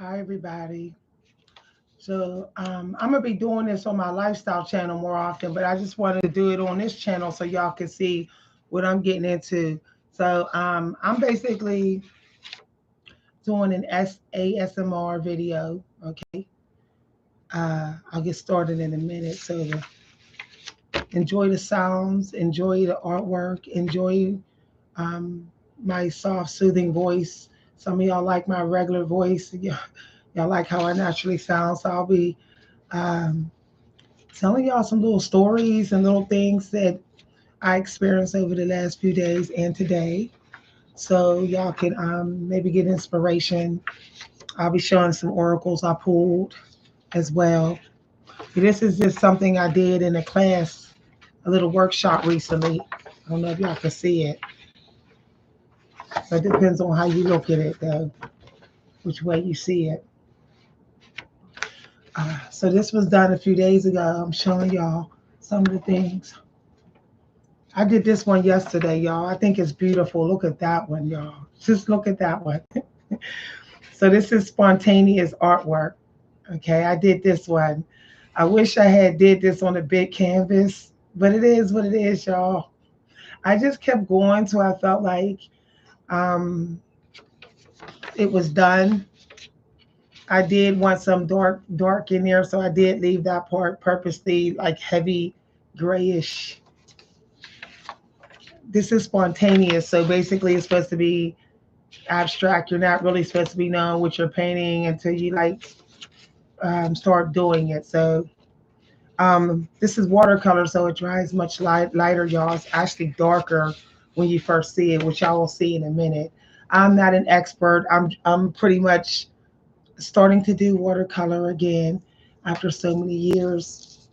Hi, everybody. I'm gonna be doing this on my lifestyle channel more often, but I just wanted to do it on this channel so y'all can see what I'm getting into. I'm basically doing an ASMR video. Okay, I'll get started in a minute. Enjoy the sounds, enjoy the artwork, enjoy um, my soft, soothing voice. Some of y'all like my regular voice. Y'all like how I naturally sound, so I'll be um, telling y'all some little stories and little things that I experienced over the last few days and today. So y'all can maybe get inspiration. I'll be showing some oracles I pulled as well. This is just something I did in a class, a little workshop recently. I don't know if y'all can see it, but it depends on how you look at it, though, which way you see it. So this was done a few days ago. I'm showing y'all some of the things. I did this one yesterday, y'all. I think it's beautiful. Look at that one, y'all. Just look at that one. So this is spontaneous artwork. Okay, I did this one. I wish I had did this on a big canvas, but it is what it is, y'all. I just kept going till I felt like um, it was done. I did want some dark in there, so I did leave that part purposely like heavy grayish. This is spontaneous, so basically it's supposed to be abstract. You're not really supposed to be knowing what you're painting until you start doing it. This is watercolor, so it dries much lighter, y'all. It's actually darker when you first see it, which y'all will see in a minute. I'm not an expert. I'm pretty much starting to do watercolor again after so many years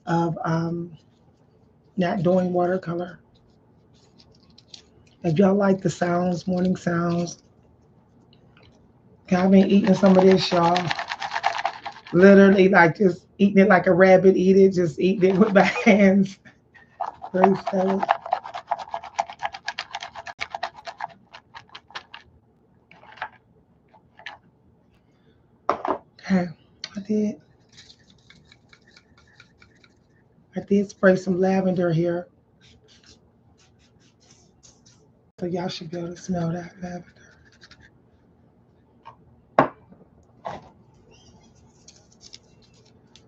of not doing watercolor. If y'all like the sounds, morning sounds, I've been eating some of this, y'all. Literally, like just eating it like a rabbit eat it, just eating it with my hands. Very slow. Okay, I did. I did spray some lavender here, so y'all should be able to smell that lavender.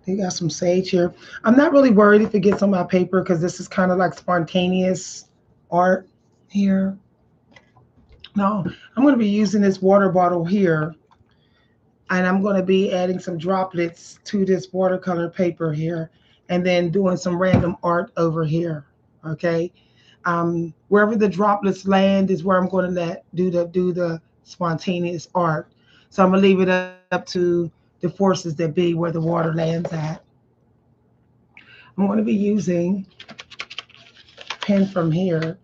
They got some sage here. I'm not really worried if it gets on my paper because this is kind of like spontaneous art here. No, I'm going to be using this water bottle here, and I'm going to be adding some droplets to this watercolor paper here, and then doing some random art over here. Okay, wherever the droplets land is where I'm going to do the spontaneous art. So I'm gonna leave it up to the forces that be where the water lands at. I'm going to be using a pen from here,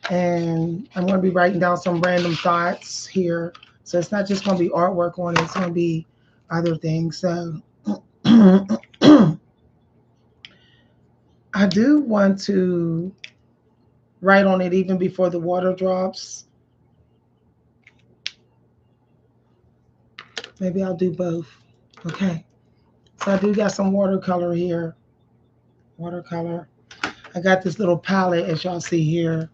and I'm going to be writing down some random thoughts here. So it's not just going to be artwork on it; it's going to be other things. So I do want to write on it even before the water drops. Maybe I'll do both. Okay. So I do got some watercolor here. Watercolor. I got this little palette as y'all see here.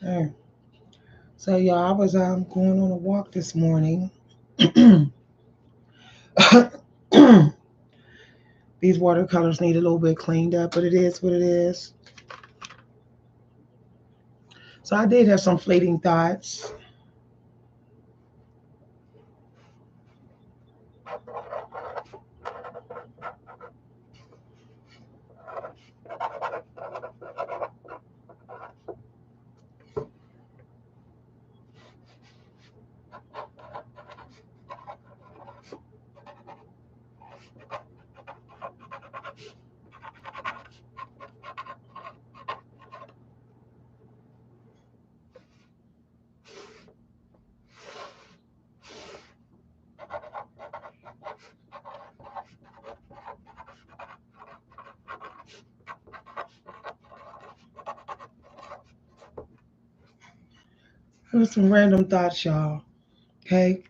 There. So y'all, I was going on a walk this morning. These watercolors need a little bit cleaned up, but it is what it is. So I did have some fleeting thoughts. Here's some random thoughts, y'all. Okay.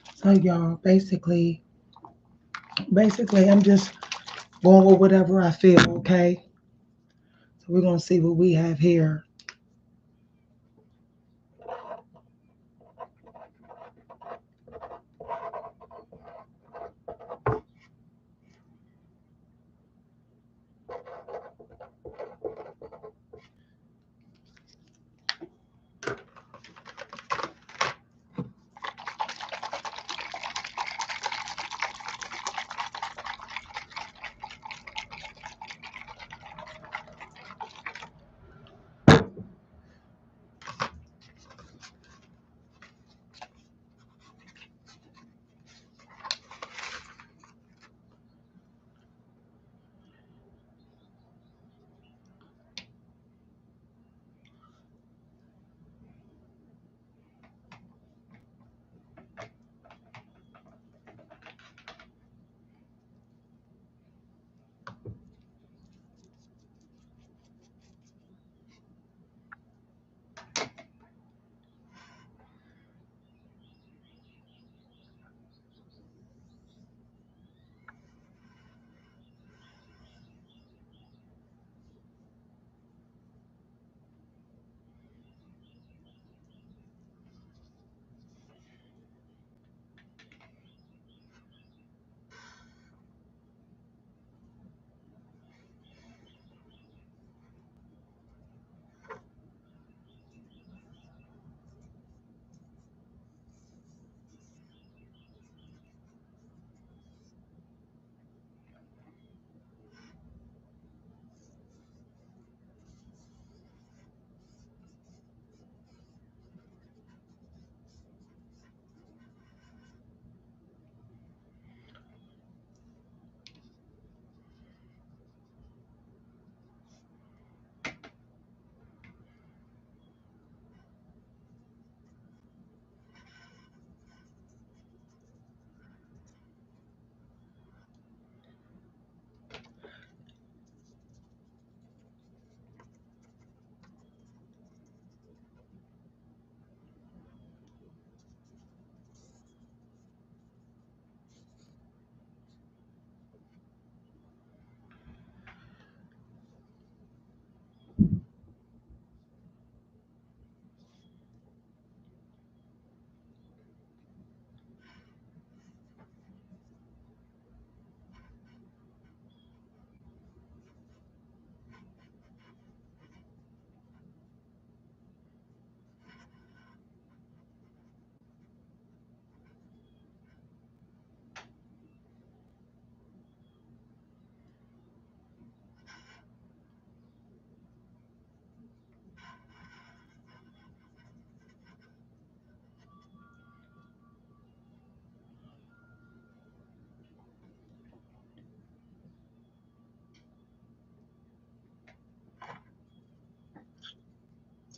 So y'all, basically, I'm just going with whatever I feel, okay? So we're gonna see what we have here.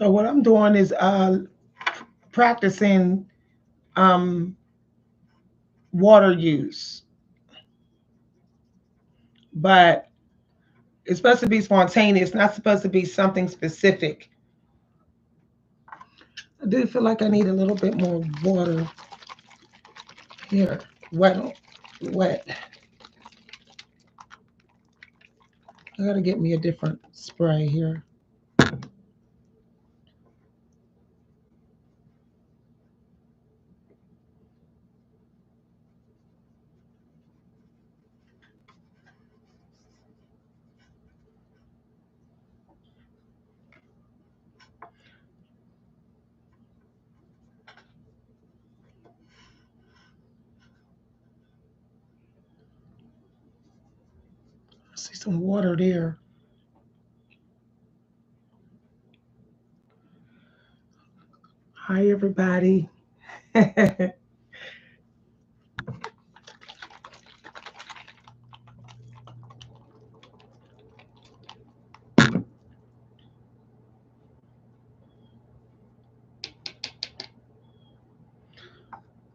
So what I'm doing is practicing um, water use, but it's supposed to be spontaneous, not supposed to be something specific. I do feel like I need a little bit more water here. Wet, wet. I gotta get me a different spray here. I see some water there. Hi, everybody.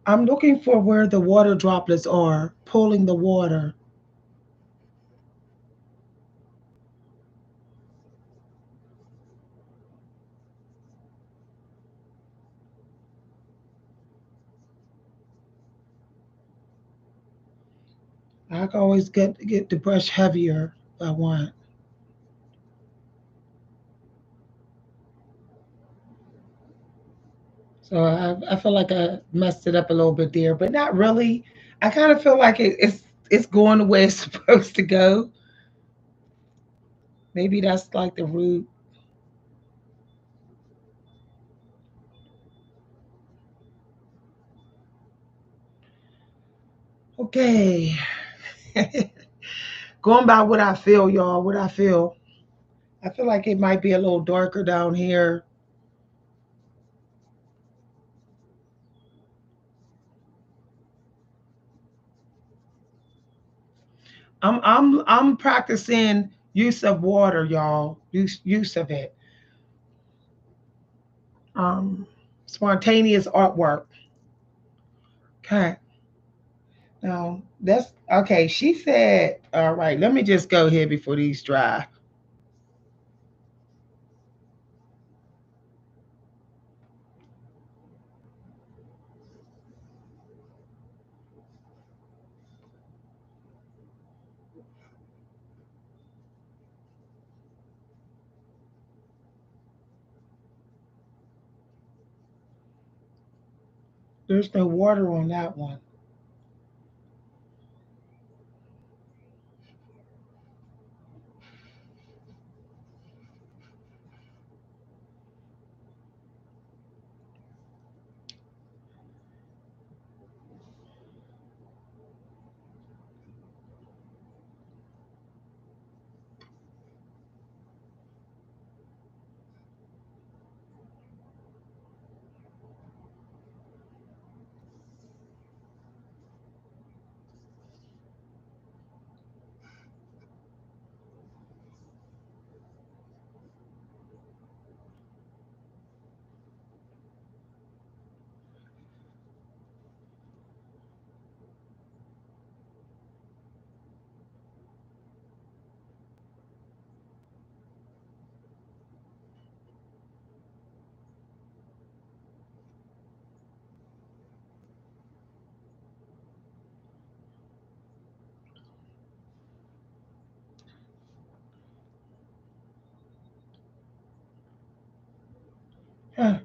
I'm looking for where the water droplets are, pulling the water. I can always get the brush heavier if I want. So I feel like I messed it up a little bit there, but not really. I kind of feel like it's going the way it's supposed to go. Maybe that's like the root. Okay. Going by what I feel, y'all, what I feel. I feel like it might be a little darker down here. I'm practicing use of water, y'all. Use of it. Um, Spontaneous artwork. Okay. Now that's okay. She said, all right, let me just go here before these dry. There's no water on that one. Huh.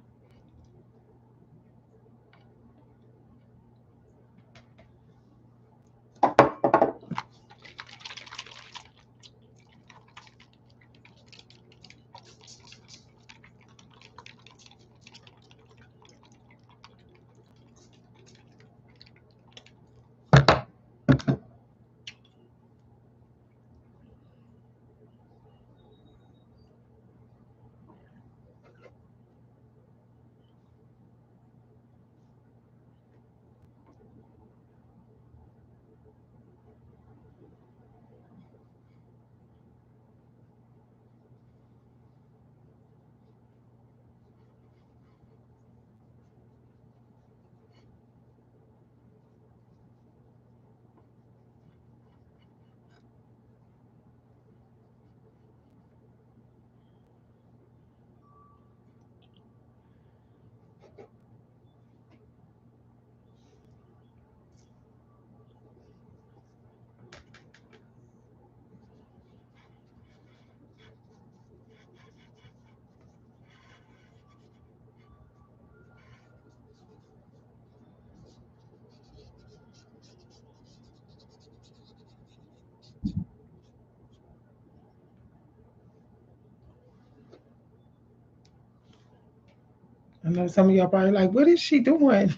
know some of y'all probably like, what is she doing?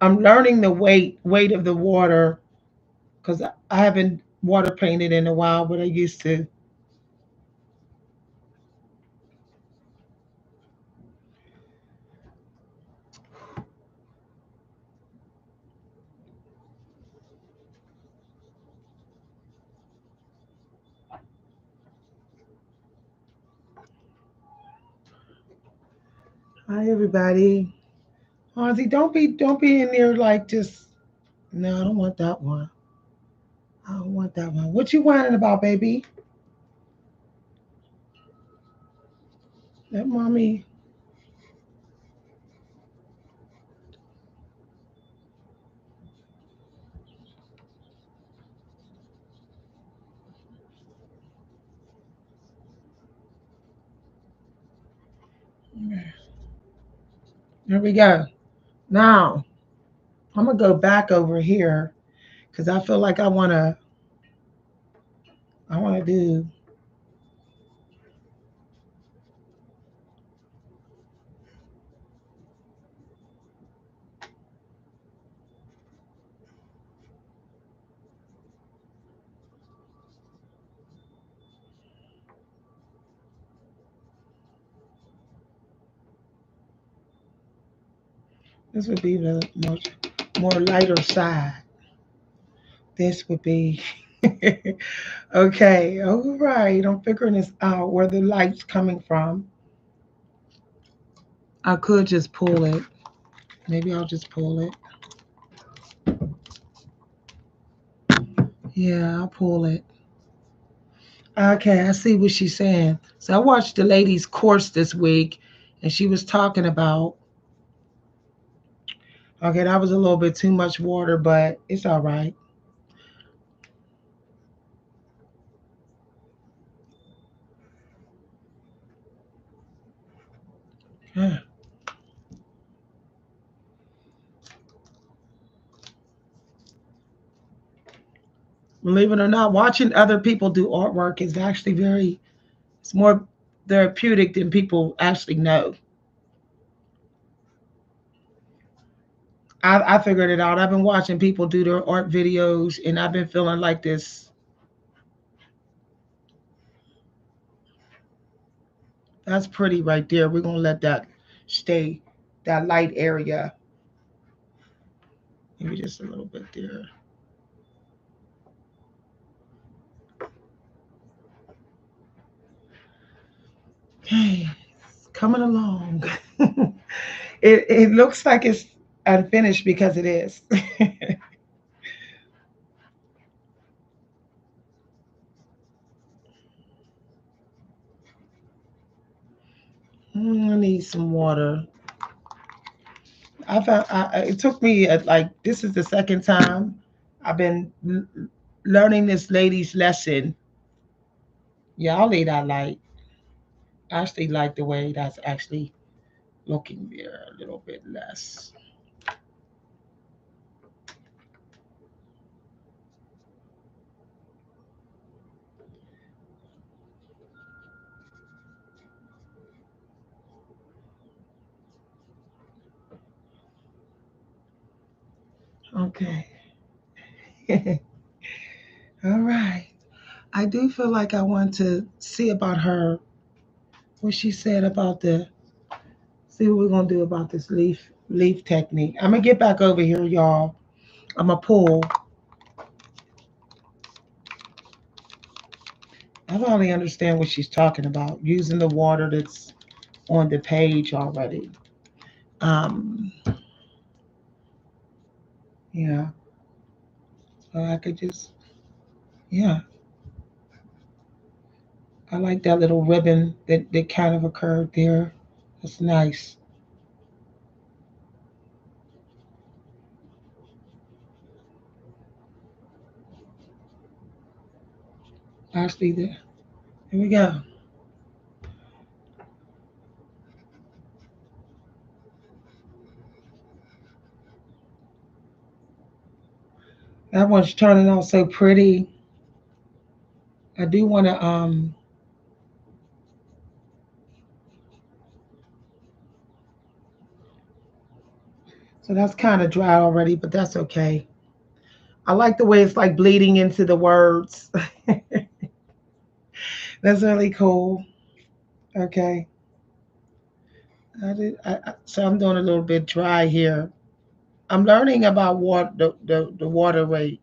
I'm learning the weight of the water because I haven't water painted in a while, but I used to. Hi everybody. Ozzy, don't be in there like just no, I don't want that one. I don't want that one. What you whining about, baby? Let mommy. There we go. Now I'm gonna go back over here because I feel like I wanna do this would be the much more lighter side. This would be okay. All right. I'm figuring this out where the light's coming from. I could just pull it. Maybe I'll just pull it. Yeah, I'll pull it. Okay, I see what she's saying. So I watched the lady's course this week, and she was talking about. Okay, that was a little bit too much water, but it's all right. Yeah. Believe it or not, watching other people do artwork is actually very. It's more therapeutic than people actually know. I figured it out. I've been watching people do their art videos, and I've been feeling like this. That's pretty right there. We're gonna let that stay, that light area. Maybe just a little bit there. Okay, it's coming along. it looks like it's unfinished because it is. I need some water. It took me like this is the second time I've been learning this lady's lesson. Yeah, I'll leave that light. I actually like the way that's actually looking there a little bit less. Okay. All right. I do feel like I want to see about her, what she said about see what we're gonna do about this leaf technique. I'm gonna get back over here, y'all. I'm gonna pull. I finally understand what she's talking about, using the water that's on the page already. Um, yeah, so I could just, yeah, I like that little ribbon that kind of occurred there. That's nice. Actually, there we go. That one's turning out so pretty. I do want to so that's kind of dry already, but that's okay. I like the way it's like bleeding into the words. That's really cool. Okay. So I'm doing a little bit dry here. I'm learning about water, the water rate.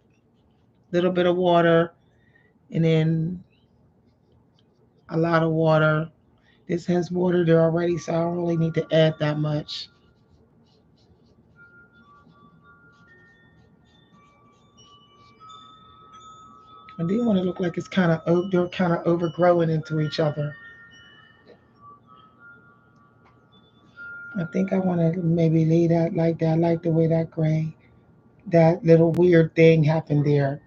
Little bit of water, and then a lot of water. This has water there already, so I don't really need to add that much. I do want to look like it's kind of they're kind of overgrowing into each other. I think I want to maybe lay that like that. I like the way that gray, that little weird thing happened there.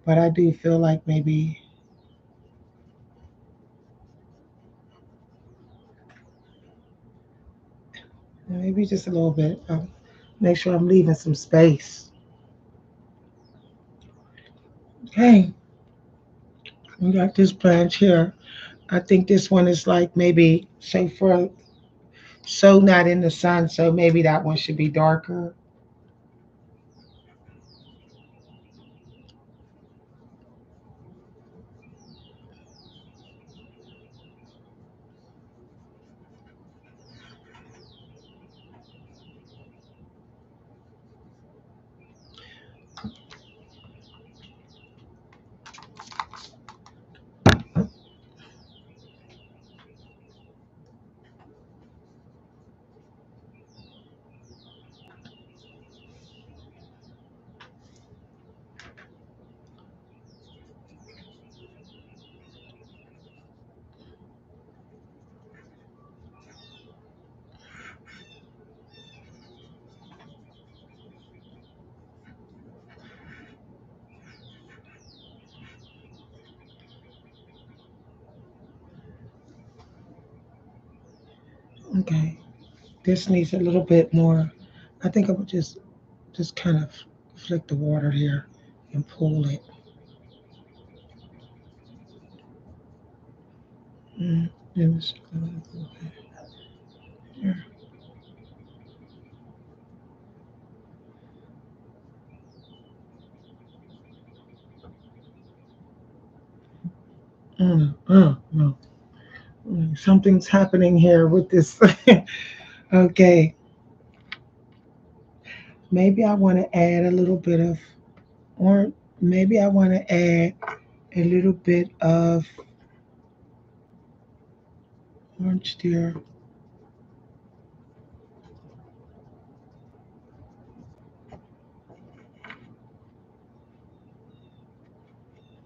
But I do feel like maybe just a little bit. Make sure I'm leaving some space. Okay, we got this branch here. I think this one is like maybe so not in the sun, so maybe that one should be darker. Okay, this needs a little bit more. I think I would just kind of flick the water here and pull it. Mm, and just a little bit here. No. Something's happening here with this. Okay, maybe I want to add a little bit of, or maybe I want to add a little bit of orange there.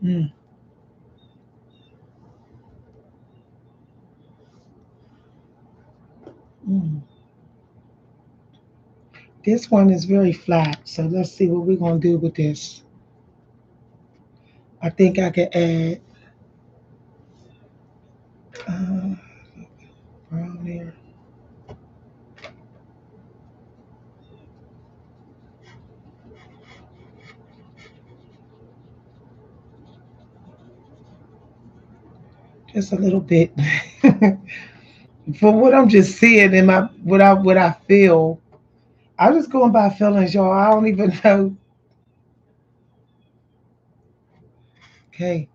Mm, mm. This one is very flat, so let's see what we're gonna do with this. I think I could add uh, brown there, just a little bit. For what I'm just seeing in my what I feel, I'm just going by feelings, y'all. I don't even know. Okay,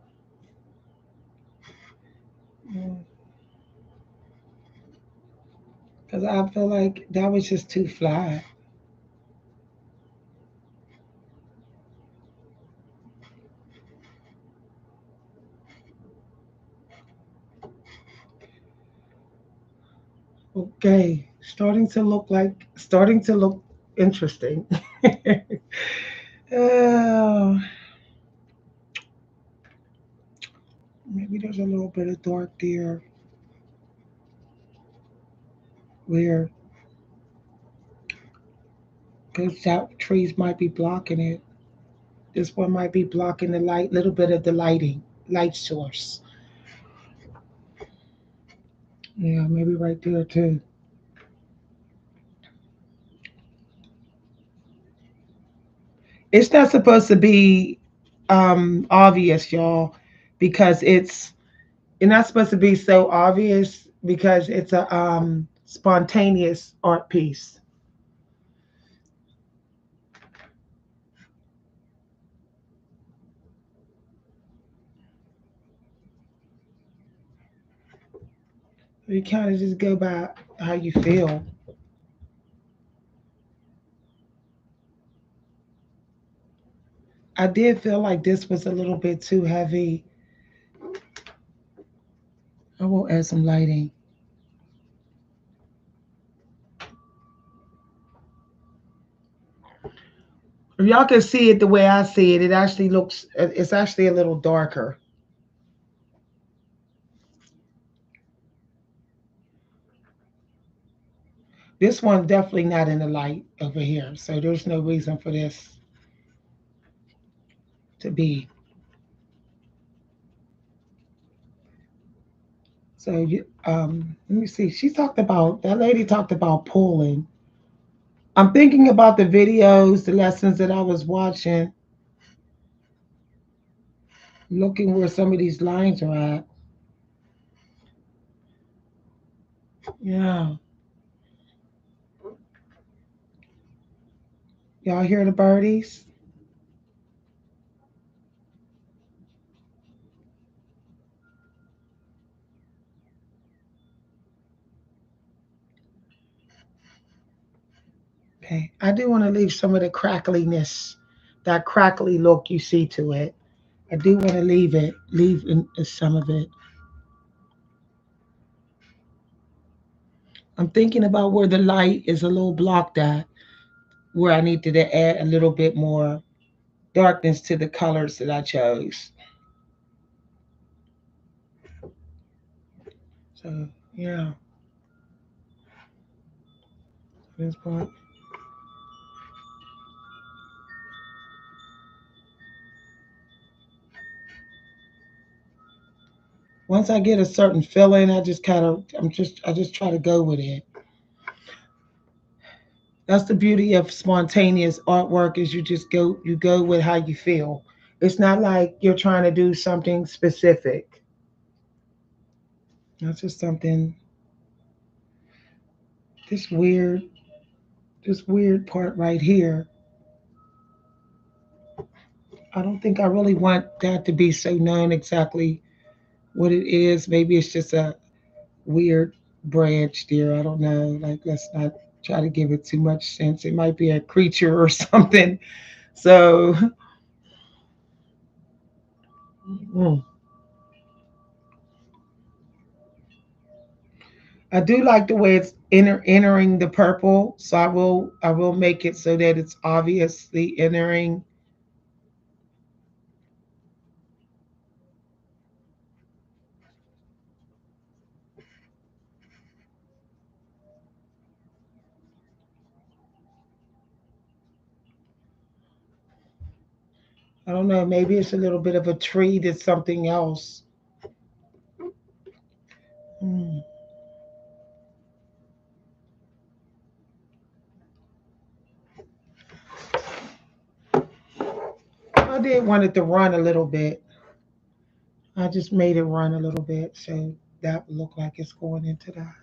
because I feel like that was just too flat. Okay, starting to look interesting. uh, maybe there's a little bit of dark there where because that trees might be blocking it. This one might be blocking the light, little bit of the light source. Yeah, maybe right there too. It's not supposed to be obvious, y'all, because it's not supposed to be so obvious because it's a spontaneous art piece. You kind of just go by how you feel. I did feel like this was a little bit too heavy. I will add some lighting. If y'all can see it the way I see it, it actually looks, it's actually a little darker. This one's definitely not in the light over here. So there's no reason for this to be. So let me see. That lady talked about pulling. I'm thinking about the videos, the lessons that I was watching, looking where some of these lines are at. Yeah. Y'all hear the birdies? Okay. I do want to leave some of the crackliness, that crackly look you see to it. I do want to leave some of it. I'm thinking about where the light is a little blocked at, where I needed to add a little bit more darkness to the colors that I chose. So, yeah, this part. Once I get a certain feeling, I just try to go with it. That's the beauty of spontaneous artwork is you go with how you feel. It's not like you're trying to do something specific. That's just something this weird this weird part right here. I don't think I really want that to be so known exactly what it is. Maybe it's just a weird branch there. I don't know. Like let's not try to give it too much sense. It might be a creature or something. So mm. I do like the way it's entering the purple. So I will make it so that it's obviously entering. I don't know. Maybe it's a little bit of a tree that's something else. Mm. I did want it to run a little bit. I just made it run a little bit so that would look like it's going into that.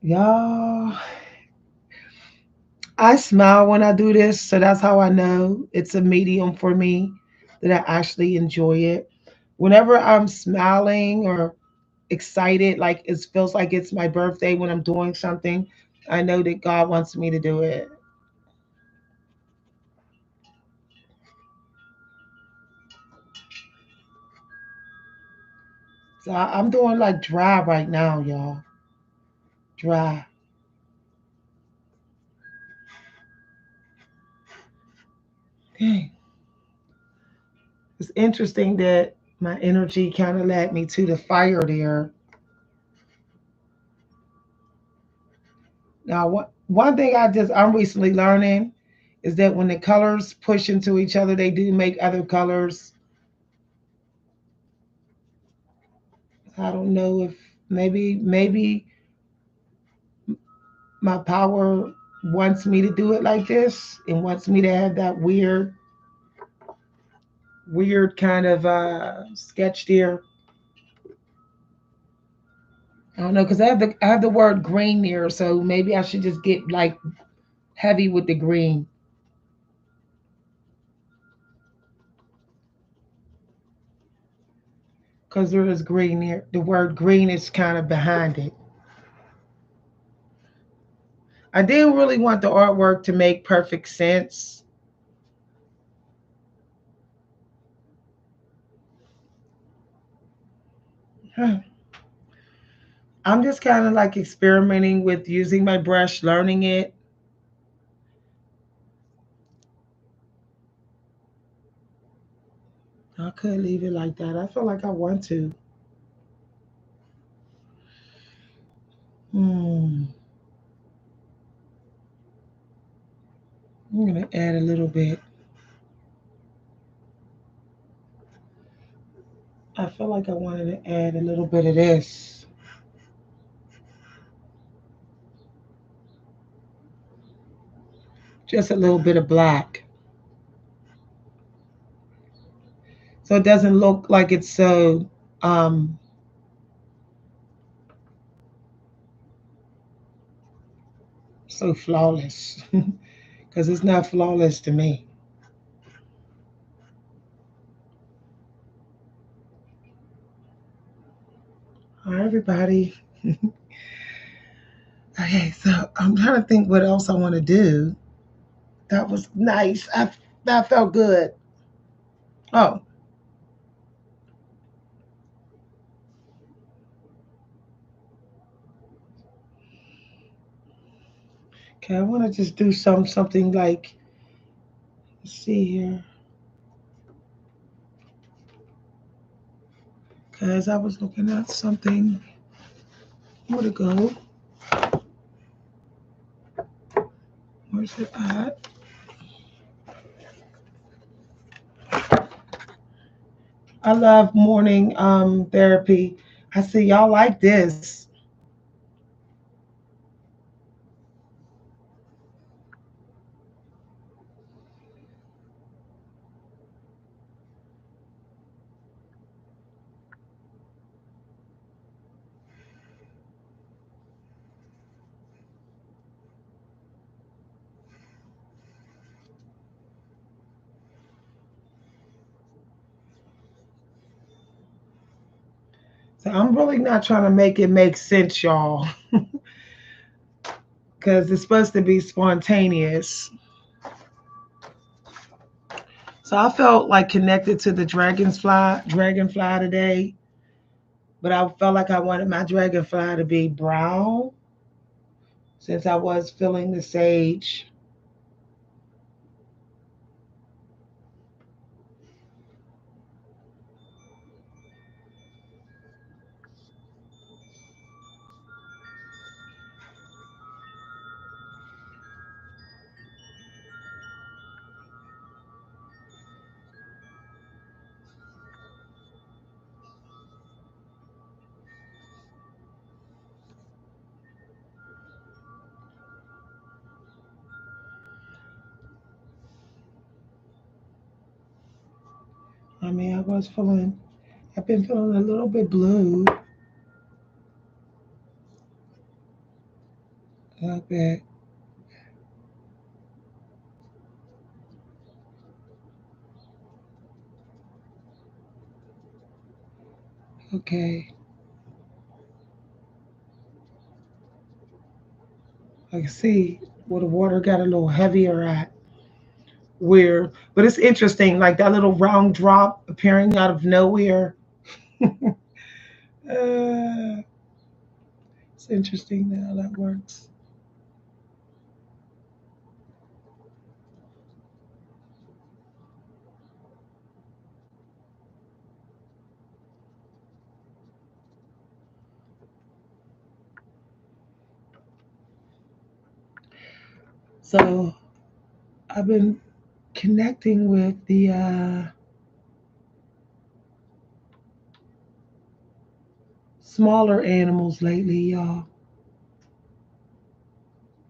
Y'all, I smile when I do this, so that's how I know it's a medium for me that I actually enjoy it. Whenever I'm smiling or excited, like it feels like it's my birthday when I'm doing something, I know that God wants me to do it. So I'm doing like dry right now, y'all. Dry. Dang. It's interesting that my energy kind of led me to the fire there. Now, one thing I'm recently learning is that when the colors push into each other, they do make other colors. I don't know if maybe my power wants me to do it like this and wants me to have that weird kind of sketch there. I don't know because I have the word green there, so maybe I should just get like heavy with the green because there is green there. The word green is kind of behind it. I didn't really want the artwork to make perfect sense. Huh. I'm just kind of like experimenting with using my brush, learning it. I could leave it like that. I feel like I want to. Hmm. I'm gonna add a little bit. I feel like I wanted to add a little bit of this. Just a little bit of black. So it doesn't look like it's um so flawless. Because it's not flawless to me. All right, everybody. Okay, so I'm trying to think what else I want to do. That was nice. That felt good. Oh, okay. I want to just do something like, let's see here, because I was looking at something. Where'd it go? Where's it at? I love morning therapy. I see y'all like this. So I'm really not trying to make it make sense, y'all, because it's supposed to be spontaneous. So I felt like connected to the dragonfly today, but I felt like I wanted my dragonfly to be brown since I was feeling the sage. I mean, I've been feeling a little bit blue. A little bit. Okay. I can see where the water got a little heavier at. But it's interesting, like that little round drop appearing out of nowhere. uh, it's interesting how that works. So I've been connecting with the smaller animals lately, y'all.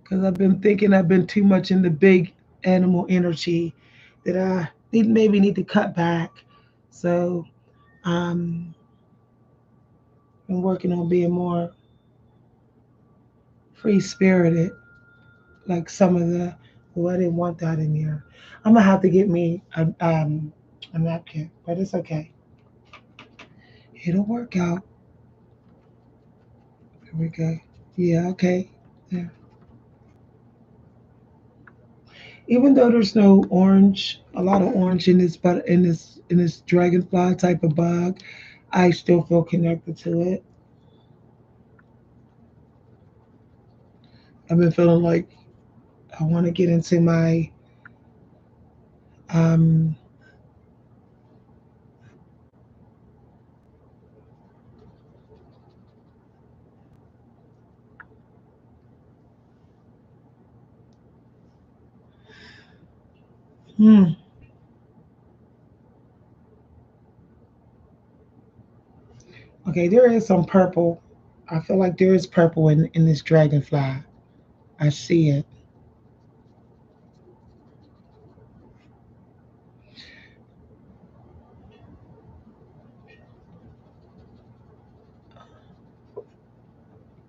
because I've been thinking I've been too much in the big animal energy that I maybe need to cut back. So I'm working on being more free spirited, like some of the. Oh, I didn't want that in there. I'm gonna have to get me a napkin, but it's okay. It'll work out. There we go. Yeah, okay. Yeah. Even though there's no orange, a lot of orange in this, but in this dragonfly type of bug, I still feel connected to it. I've been feeling like I want to get into my um hmm. Okay, there is some purple. I feel like there is purple in this dragonfly. I see it.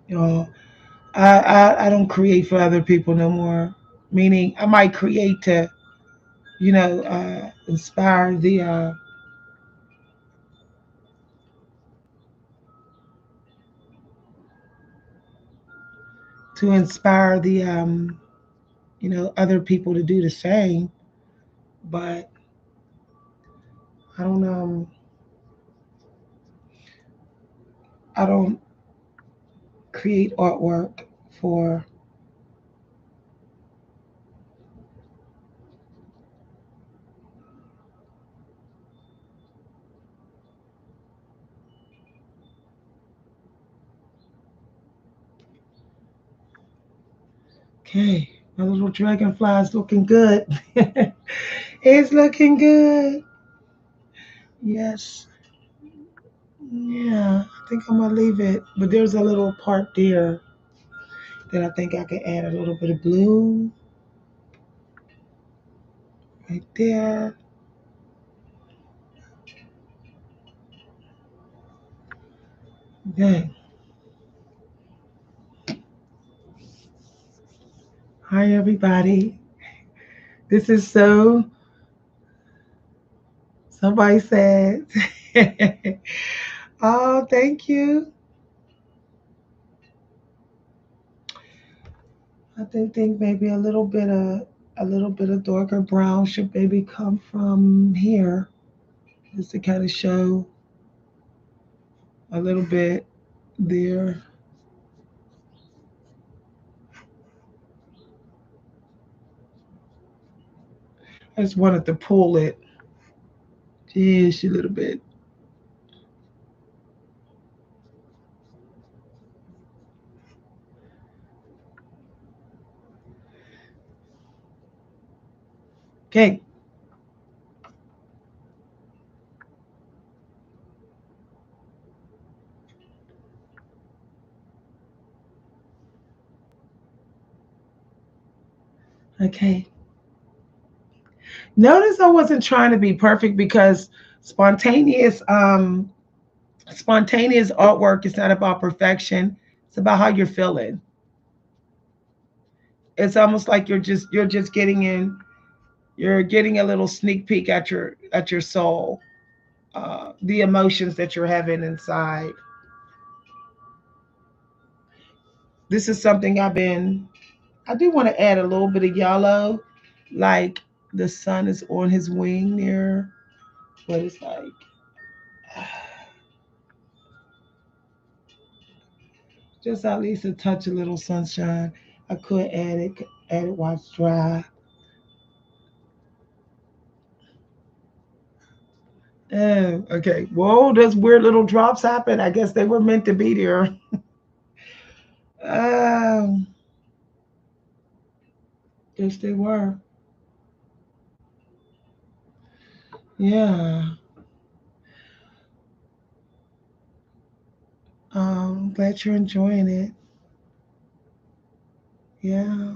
You know, I don't create for other people no more. Meaning, I might create to inspire the other people to do the same. But I don't I don't create artwork for. Okay, my little dragonfly is looking good. It's looking good. Yes. Yeah, I think I'm gonna leave it. But there's a little part there that I think I could add a little bit of blue right there. Okay. Hi everybody. This is so somebody said. Oh, thank you. I think maybe a little bit of darker brown should maybe come from here, just to kind of show a little bit there. I just wanted to pull it just a little bit. Okay. Okay. Notice I wasn't trying to be perfect because spontaneous um spontaneous artwork is not about perfection. It's about how you're feeling. It's almost like you're just getting a little sneak peek at your soul, the emotions that you're having inside. This is something I do want to add a little bit of yellow, like the sun is on his wing there, but it's like just at least a touch of little sunshine. I could add it while it's dry. Oh, okay. Whoa, those weird little drops happen. I guess they were meant to be there. Um, yes, they were. Yeah. Glad you're enjoying it. Yeah.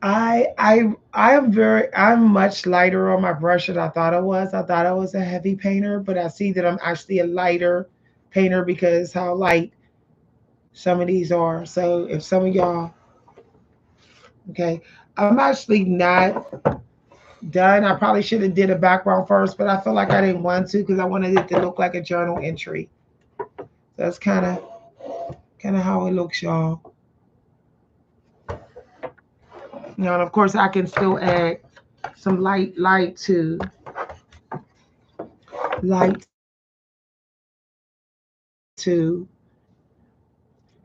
I'm much lighter on my brush than I thought I was. I thought I was a heavy painter, but I see that I'm actually a lighter painter because how light some of these are. So if some of y'all, okay, I'm actually not done. I probably should have did a background first, but I feel like I didn't want to because I wanted it to look like a journal entry. That's kind of how it looks, y'all. You know, and of course I can still add some light to light to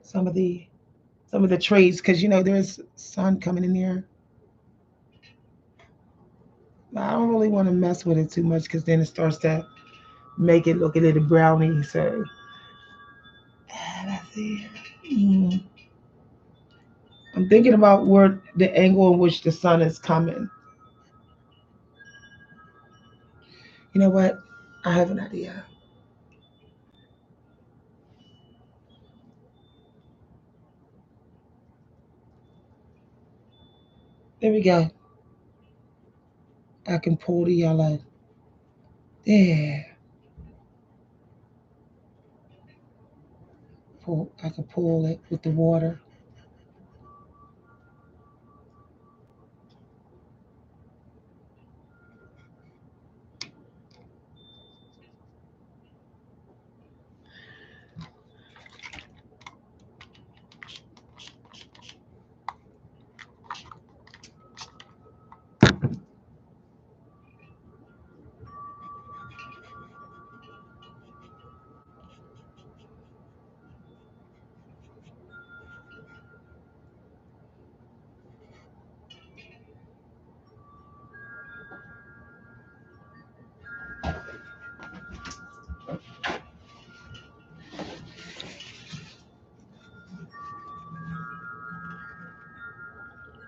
some of the some of the traits because you know there's sun coming in there. I don't really want to mess with it too much because then it starts to make it look a little brownie. So let's see. Mm. I'm thinking about where the angle in which the sun is coming. You know what? I have an idea. There we go. I can pull the yellow. There. Pull. I can pull it with the water.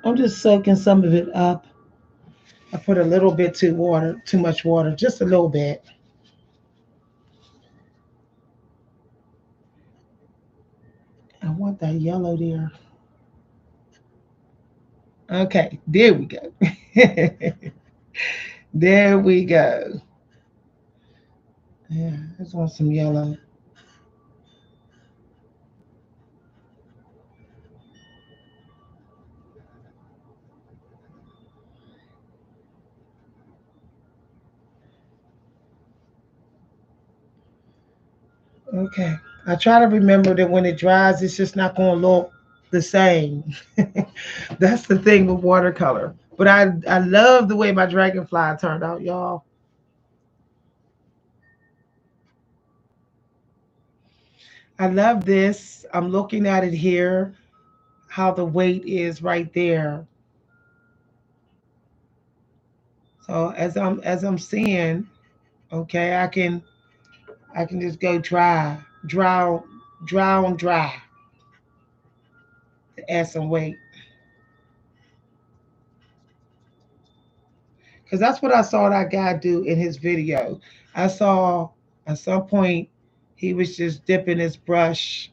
I'm just soaking some of it up. I put a little bit too much water, just a little bit. I want that yellow there. Okay, there we go. There we go. Yeah, I just want some yellow. Okay. I try to remember that when it dries, it's just not going to look the same. That's the thing with watercolor. But I love the way my dragonfly turned out, y'all. I love this. I'm looking at it here, how the weight is right there. So as I'm seeing, okay, I can just go dry to add some weight. Because that's what I saw that guy do in his video. I saw at some point he was just dipping his brush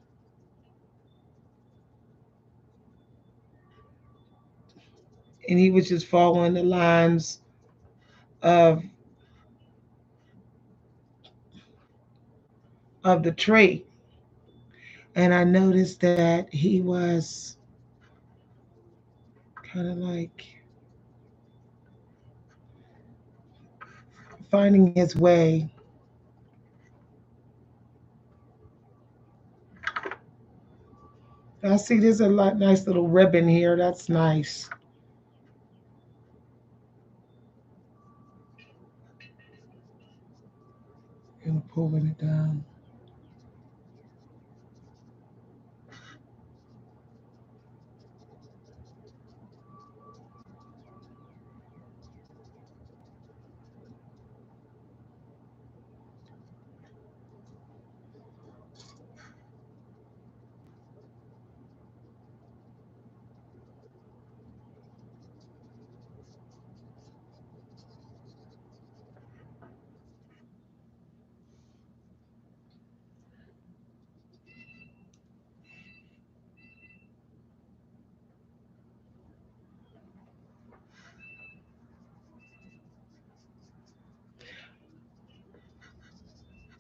and he was just following the lines of the tree. And I noticed that he was kind of like finding his way. I see there's a nice little ribbon here. That's nice. And pulling it down.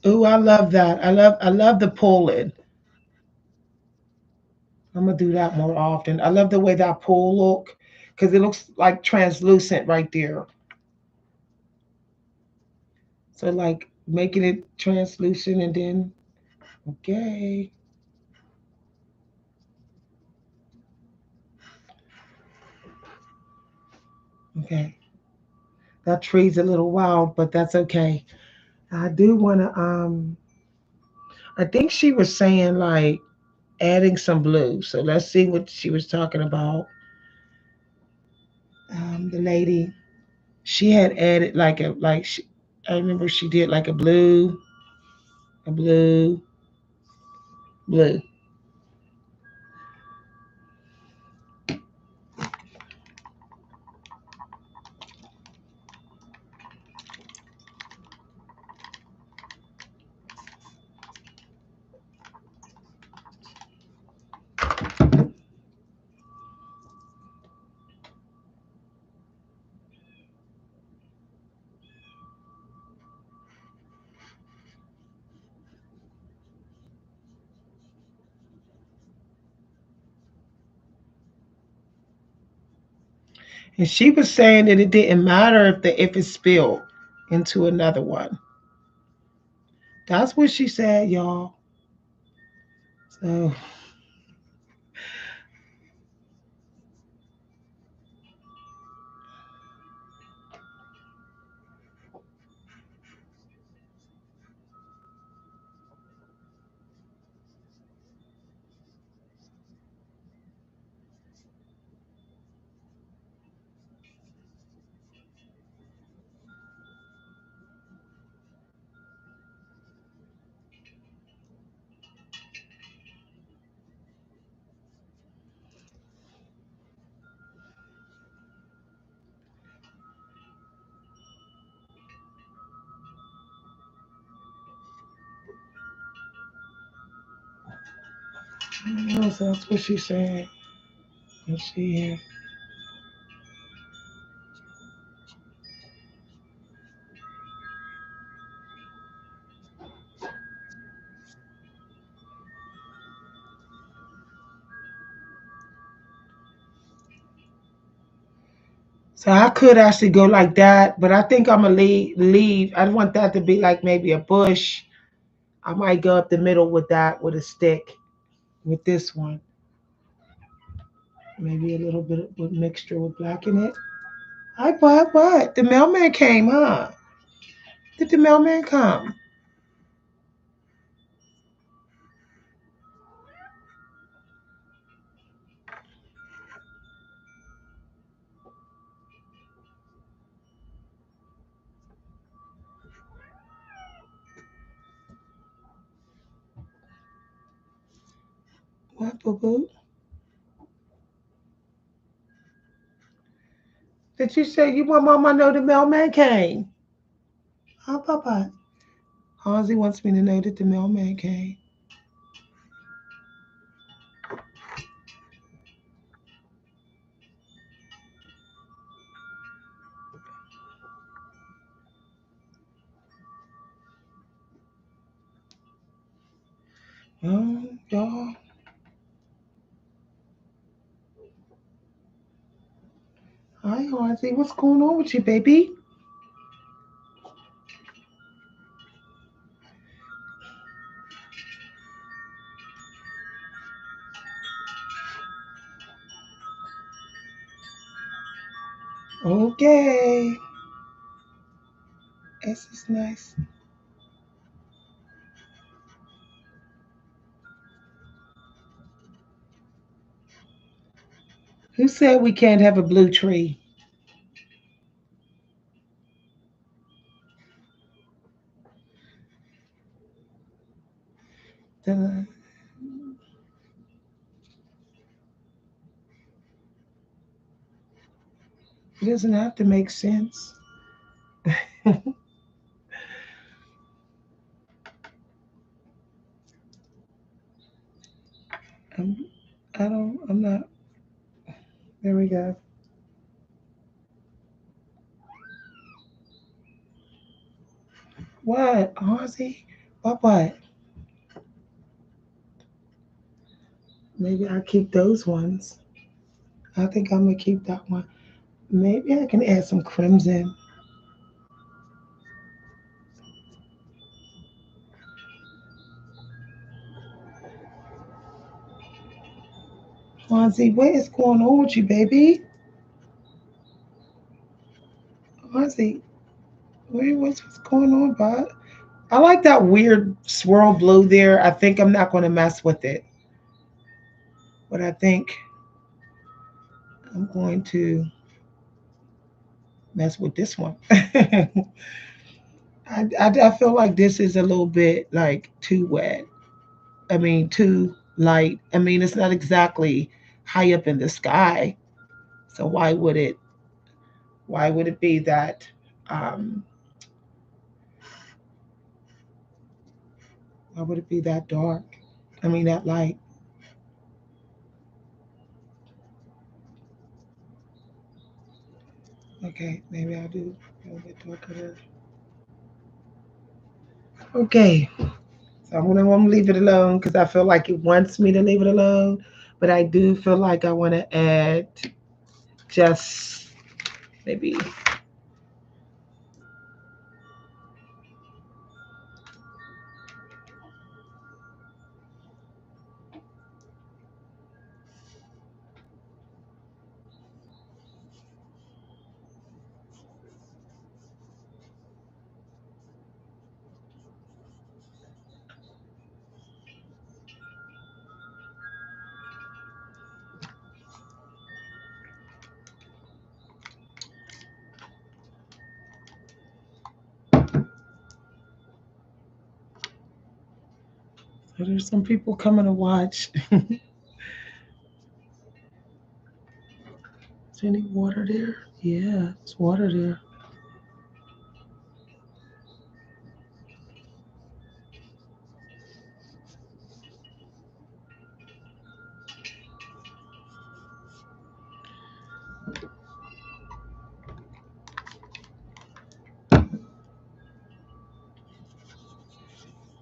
Ooh, I love that. I love the pull-in. I'm gonna do that more often. I love the way that pull look because it looks like translucent right there. So like making it translucent and then okay. Okay. That tree's a little wild, but that's okay. I do wanna I think she was saying like adding some blue. So let's see what she was talking about. The lady, she had added like I remember she did like a blue, blue. And she was saying that it didn't matter if it spilled into another one. That's what she said, y'all. So yes, that's what she said. Let's see here. So I could actually go like that, but I think I'm gonna leave. I want that to be like maybe a bush. I might go up the middle with that with a stick with this one. Maybe a little bit of mixture with black in it. Hi, what? The mailman came, huh? Did the mailman come? What, boo boo? Did you say you want mama to know the mailman came? Huh, Papa? Hansi wants me to know that the mailman came. Y'all. Hi, Hansi. What's going on with you, baby? Okay. This is nice. Who said we can't have a blue tree? It doesn't have to make sense. I'm, I'm not. There we go. What, Ozzy? What? Maybe I keep those ones. I think I'm gonna keep that one. Maybe I can add some crimson. Fonzie, what is going on with you, baby? Fonzie, what's going on, bud? I like that weird swirl blue there. I think I'm not gonna mess with it, but I think I'm going to mess with this one. I feel like this is a little bit like too wet. I mean, too light. I mean, it's not exactly high up in the sky. So why would it be that um why would it be that dark? I mean that light. Okay, maybe I'll do a little bit darker there. Okay. So I'm gonna leave it alone because I feel like it wants me to leave it alone. But I do feel like I want to add just maybe. So there's some people coming to watch. Is any water there? Yeah, it's water there.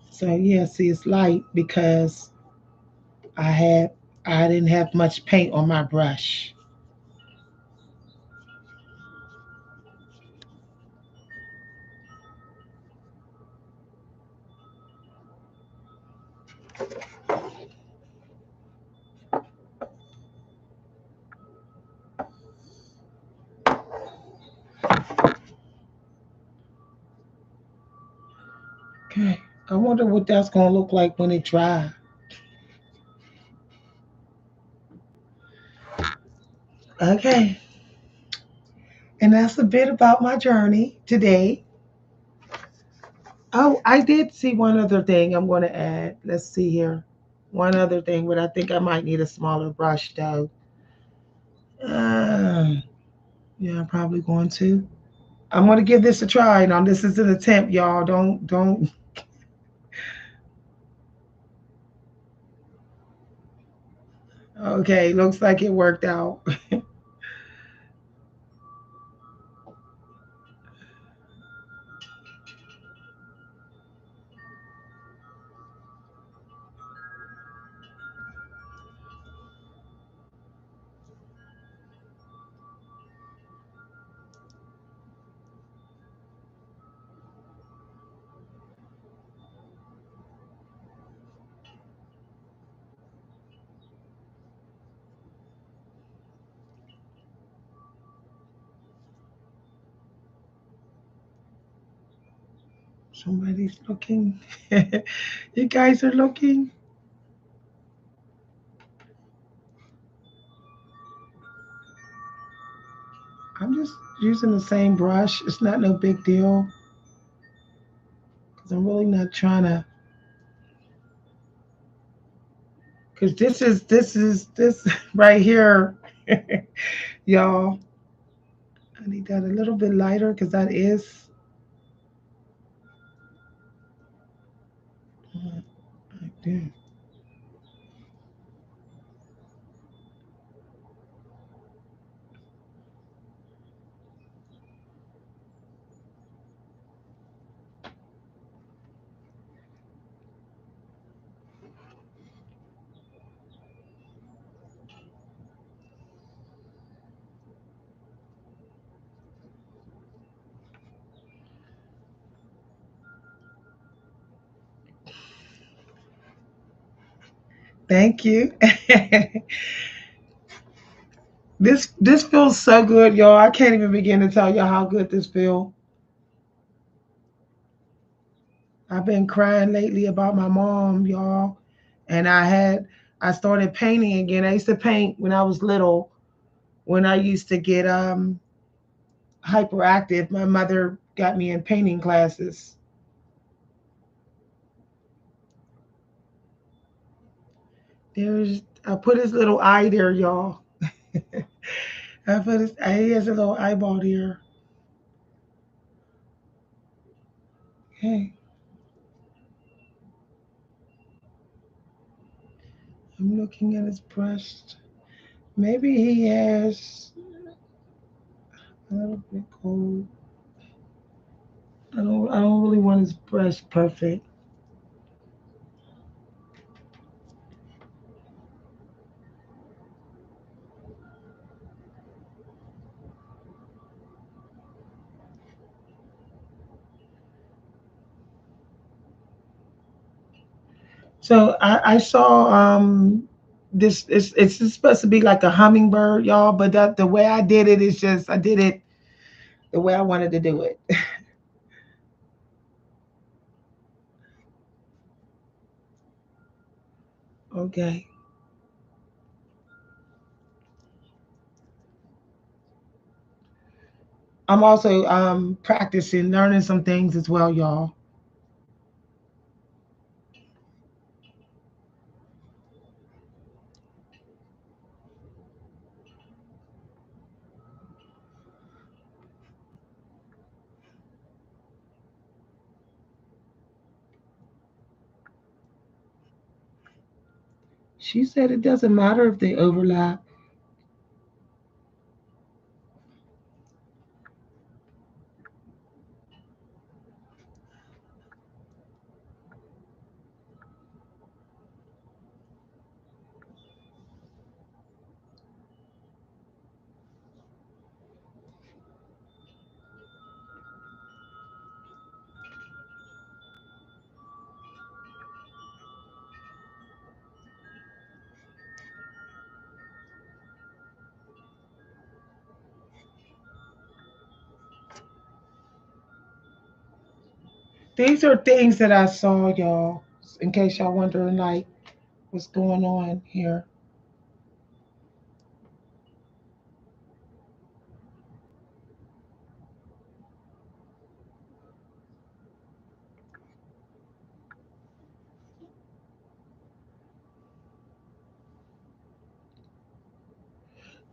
So yeah, see, it's light because I had I didn't have much paint on my brush. Okay, I wonder what that's gonna look like when it dries. Okay, and that's a bit about my journey today. Oh, I did see one other thing I'm going to add. Let's see here. One other thing, but I think I might need a smaller brush though. Uh, yeah, I'm probably going to. I'm going to give this a try. Now, this is an attempt, y'all. Don't. Okay, looks like it worked out. Somebody's looking. You guys are looking. I'm just using the same brush. It's not no big deal because I'm really not trying to. Because this right here, y'all. I need that a little bit lighter because that is. Like that. Thank you. This feels so good, y'all. I can't even begin to tell y'all how good this feels. I've been crying lately about my mom, y'all. And I started painting again. I used to paint when I was little, when I used to get hyperactive. My mother got me in painting classes. I put his little eye there, y'all. He has a little eyeball there. Okay. I'm looking at his breast. Maybe he has a little bit cold. I don't really want his breast perfect. So I saw this it's supposed to be like a hummingbird, y'all, but the way I did it is just I did it the way I wanted to do it. Okay. I'm also practicing learning some things as well, y'all. She said it doesn't matter if they overlap. These are things that I saw, y'all, in case y'all wondering like what's going on here.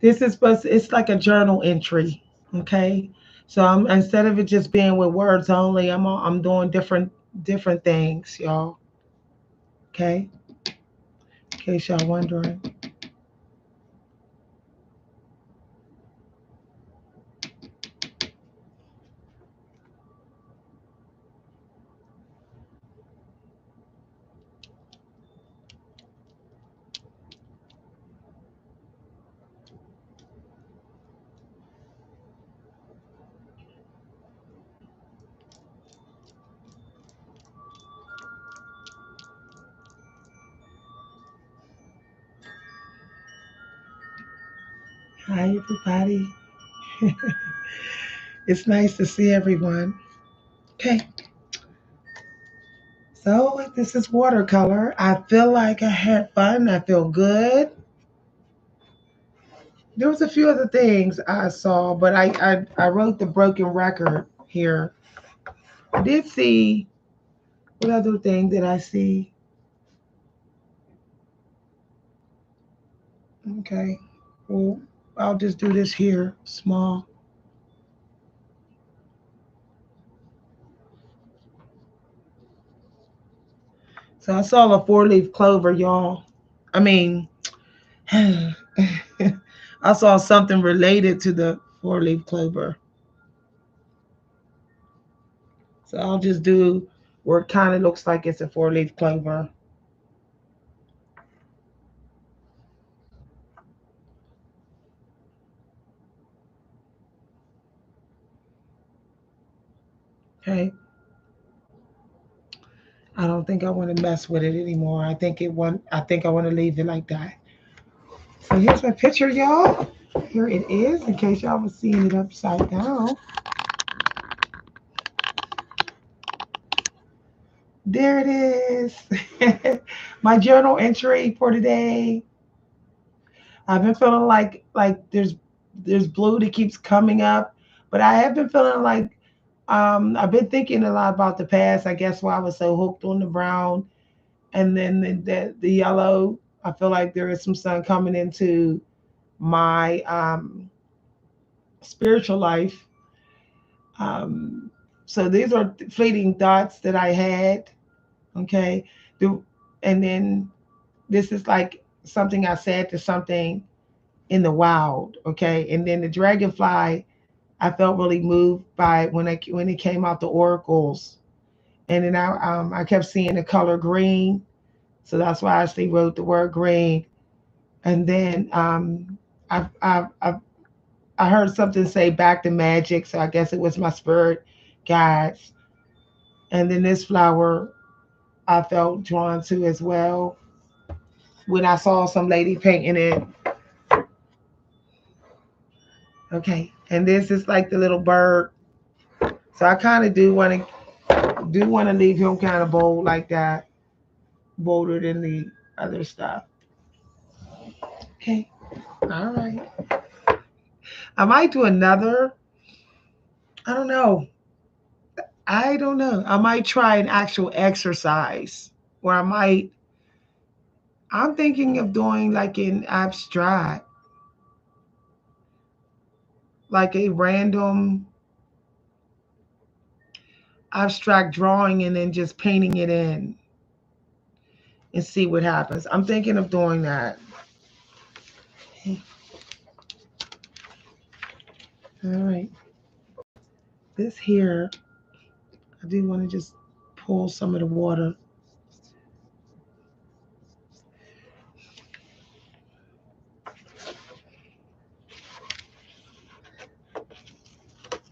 This is supposed to, it's like a journal entry, okay? So I'm instead of it just being with words only, I'm doing different things, y'all. Okay, in case y'all wondering. Hi, everybody. It's nice to see everyone. Okay, so this is watercolor. I feel like I had fun. I feel good. There was a few other things I saw, but I wrote the broken record here. I did see what other thing did I see? Okay, well I'll just do this here, small. So I saw a four-leaf clover, y'all. I mean, I saw something related to the four-leaf clover. So I'll just do where it kind of looks like it's a four-leaf clover. Okay. I don't think I want to mess with it anymore. I think I want to leave it like that. So here's my picture, y'all. Here it is, in case y'all was seeing it upside down. There it is. My journal entry for today. I've been feeling like there's blue that keeps coming up, but I have been feeling like I've been thinking a lot about the past. I guess why I was so hooked on the brown, and then the yellow. I feel like there is some sun coming into my spiritual life. Um, so these are fleeting thoughts that I had. Okay, the, and then this is like something I said to something in the wild. Okay, and then the dragonfly, I felt really moved by when it came out the oracles, and then I kept seeing the color green, so that's why I actually wrote the word green. And then I heard something say back to magic, so I guess it was my spirit guides. And then this flower I felt drawn to as well when I saw some lady painting it. Okay, and this is like the little bird. So I kind of do want to leave him kind of bold like that, bolder than the other stuff. Okay, all right. I might do another. I don't know. I don't know. I might try an actual exercise, or I'm thinking of doing like an abstract, like a random abstract drawing and then just painting it in and see what happens. I'm thinking of doing that. All right. This here, I do want to just pull some of the water.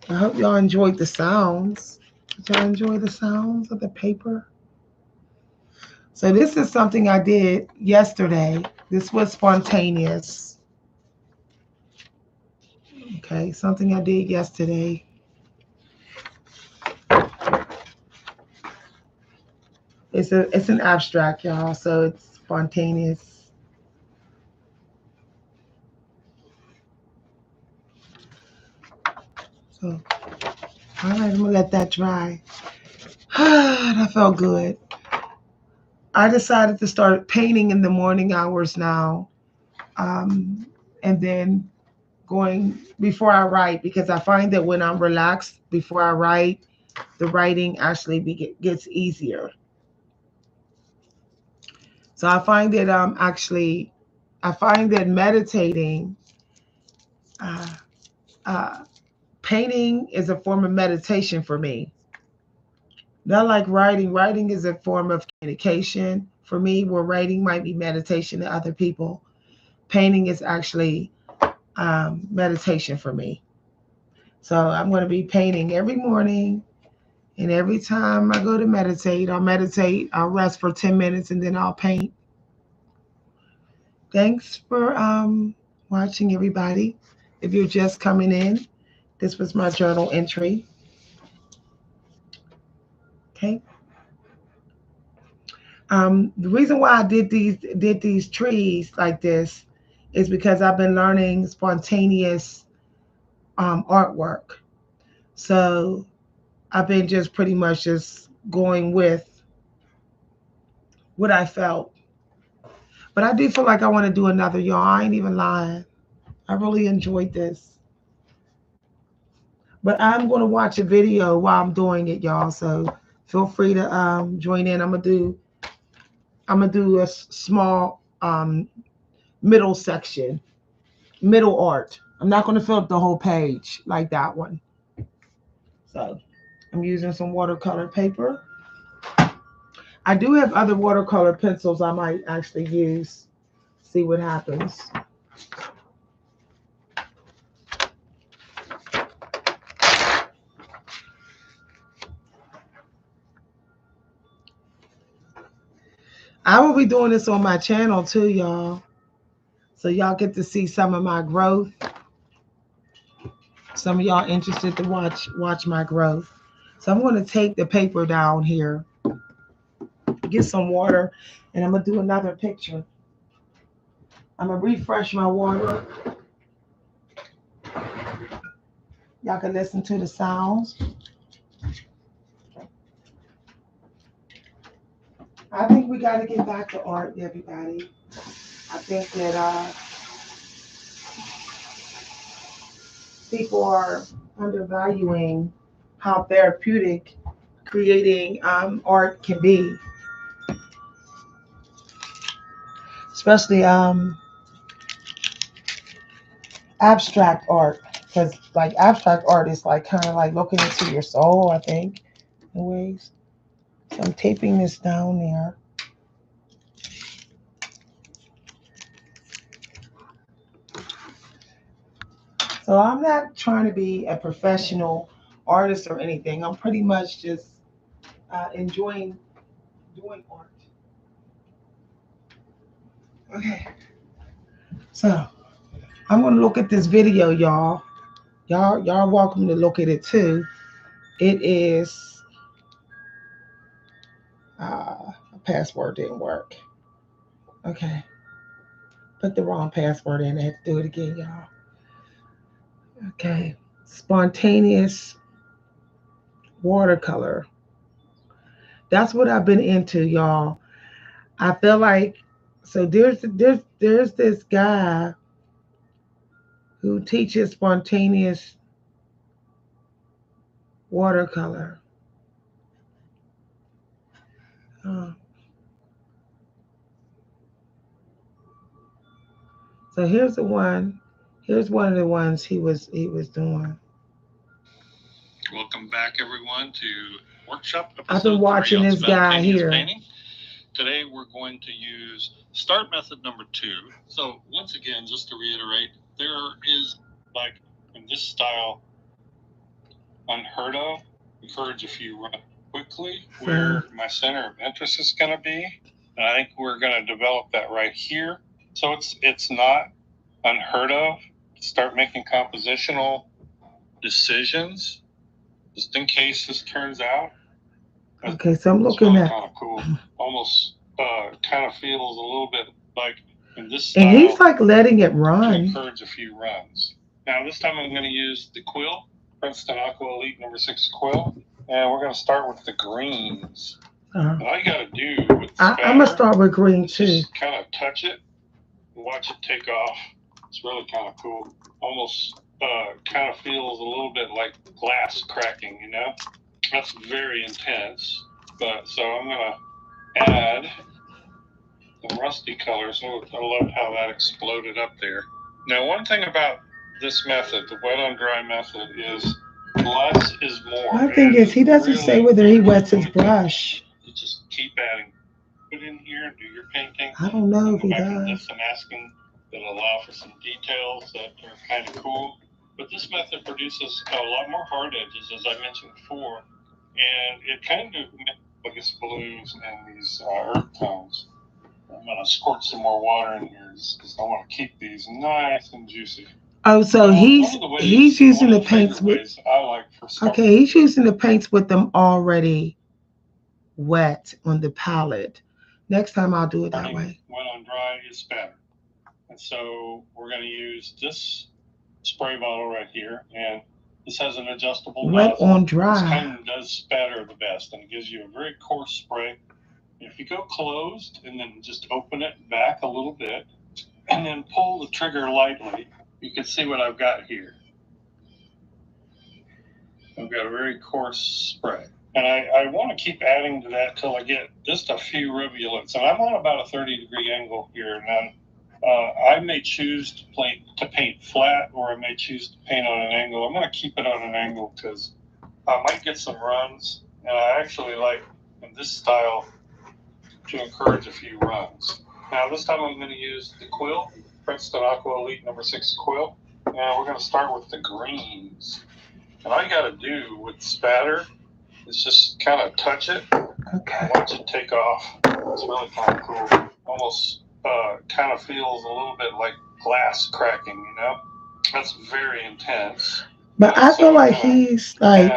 I hope y'all enjoyed the sounds. Did y'all enjoy the sounds of the paper? So this is something I did yesterday. This was spontaneous. Okay, something I did yesterday. It's an abstract, y'all, so it's spontaneous. So all right, I'm gonna let that dry. That felt good. I decided to start painting in the morning hours now, and then going before I write, because I find that when I'm relaxed before I write, the writing actually gets easier. So I find that meditating, uh, uh, painting is a form of meditation for me. Not like writing. Writing is a form of communication for me, where writing might be meditation to other people. Painting is actually meditation for me. So I'm going to be painting every morning. And every time I go to meditate, I'll rest for 10 minutes and then I'll paint. Thanks for watching, everybody. If you're just coming in, this was my journal entry. Okay. The reason why I did these trees like this is because I've been learning spontaneous artwork. So I've been just pretty much just going with what I felt. But I do feel like I want to do another, y'all. I ain't even lying. I really enjoyed this. But I'm going to watch a video while I'm doing it, y'all. So feel free to join in. I'm gonna do a small middle section, middle art. I'm not going to fill up the whole page like that one. So I'm using some watercolor paper. I do have other watercolor pencils I might actually use. See what happens. I will be doing this on my channel too, y'all. So y'all get to see some of my growth. Some of y'all interested to watch my growth. So I'm going to take the paper down here, get some water, and I'm going to do another picture. I'm going to refresh my water. Y'all can listen to the sounds. I think we got to get back to art, everybody. I think that people are undervaluing how therapeutic creating art can be, especially abstract art. Because like abstract art is like kind of like looking into your soul, I think, in ways. So I'm taping this down there. So I'm not trying to be a professional artist or anything. I'm pretty much just enjoying doing art. Okay. So I'm gonna look at this video, y'all. Y'all welcome to look at it too. It is a password didn't work. Okay. Put the wrong password in. I have to do it again, y'all. Okay. Spontaneous watercolor. That's what I've been into, y'all. I feel like so there's this guy who teaches spontaneous watercolor. Uh, so here's the one. Here's one of the ones he was doing. Welcome back, everyone, to workshop episode I've been watching 3 on this guy spontaneous here. painting. Today we're going to use start method number 2. So once again, just to reiterate, there is like in this style unheard of. Encourage if you run quickly where my center of interest is going to be, and I think we're going to develop that right here. So it's not unheard of. Start making compositional decisions just in case this turns out. Okay, so I'm looking at kind of cool. Almost kind of feels a little bit like in this style. And he's like letting it run. To encourage a few runs. Now this time I'm going to use the quill, Princeton Aqua Elite number 6 quill, and we're going to start with the greens. And all you got to do with the I'm going to start with green too. Just kind of touch it and watch it take off. It's really kind of cool. Almost kind of feels a little bit like glass cracking, you know? That's very intense. But so I'm going to add the rusty colors. Oh, I love how that exploded up there. Now, one thing about this method, the wet on dry method, is less is more. My thing is, he doesn't say whether he wets his brush. You just keep adding. Put in here and do your painting. I don't know if he back does. And this I'm asking that allow for some details that are kind of cool. But this method produces a lot more hard edges, as I mentioned before, and it kind of like blues and these earth tones. I'm going to squirt some more water in here because I want to keep these nice and juicy. Oh, so he's using the paints with. I like for okay, he's using the paints with them already wet on the palette. Next time I'll do it that way. Wet on dry is better. And so we're going to use this spray bottle right here, and this has an adjustable wet on dry. This kind of does spatter the best, and it gives you a very coarse spray. If you go closed and then just open it back a little bit and then pull the trigger lightly, you can see what I've got here. I've got a very coarse spray. And I want to keep adding to that till I get just a few rivulets. And I'm on about a 30-degree angle here. Now, I may choose to paint flat, or I may choose to paint on an angle. I'm going to keep it on an angle because I might get some runs. And I actually like, in this style, to encourage a few runs. Now this time I'm going to use the quill, Princeton Aqua Elite number 6 quill. And we're going to start with the greens. And all you got to do with spatter is just kind of touch it, okay. Watch it take off. It's really kind of cool. Almost kind of feels a little bit like glass cracking, you know? That's very intense. But I feel like he's like,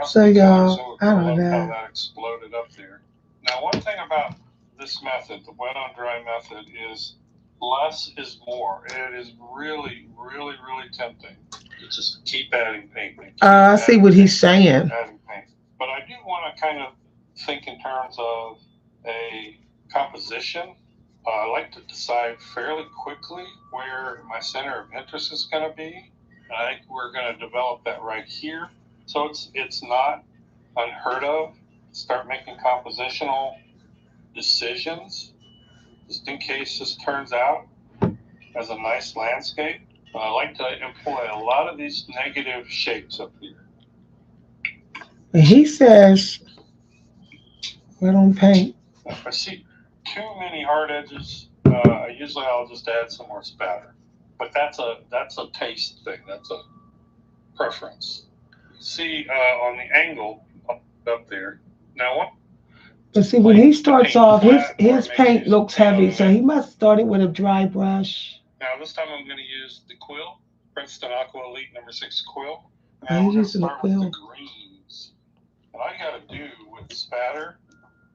so y'all, I don't know. How that exploded up there. Now, one thing about this method, the wet on dry method, is less is more. It is really, really, really tempting to just keep adding paint. I see what he's saying. Adding paint. But I do want to kind of think in terms of a composition. I like to decide fairly quickly where my center of interest is going to be. I think we're going to develop that right here. So it's not unheard of. Start making compositional decisions just in case this turns out as a nice landscape. But I like to employ a lot of these negative shapes up here. He says, "We don't paint." If I see too many hard edges, usually I'll just add some more spatter. But that's a taste thing. That's a preference. See on the angle up there. Now what? But see, when he starts off, his paint looks heavy, so he must start it with a dry brush. Now this time I'm going to use the quill, Princeton Aqua Elite No. 6 quill. Now we're using the quill. With the greens. What I got to do with spatter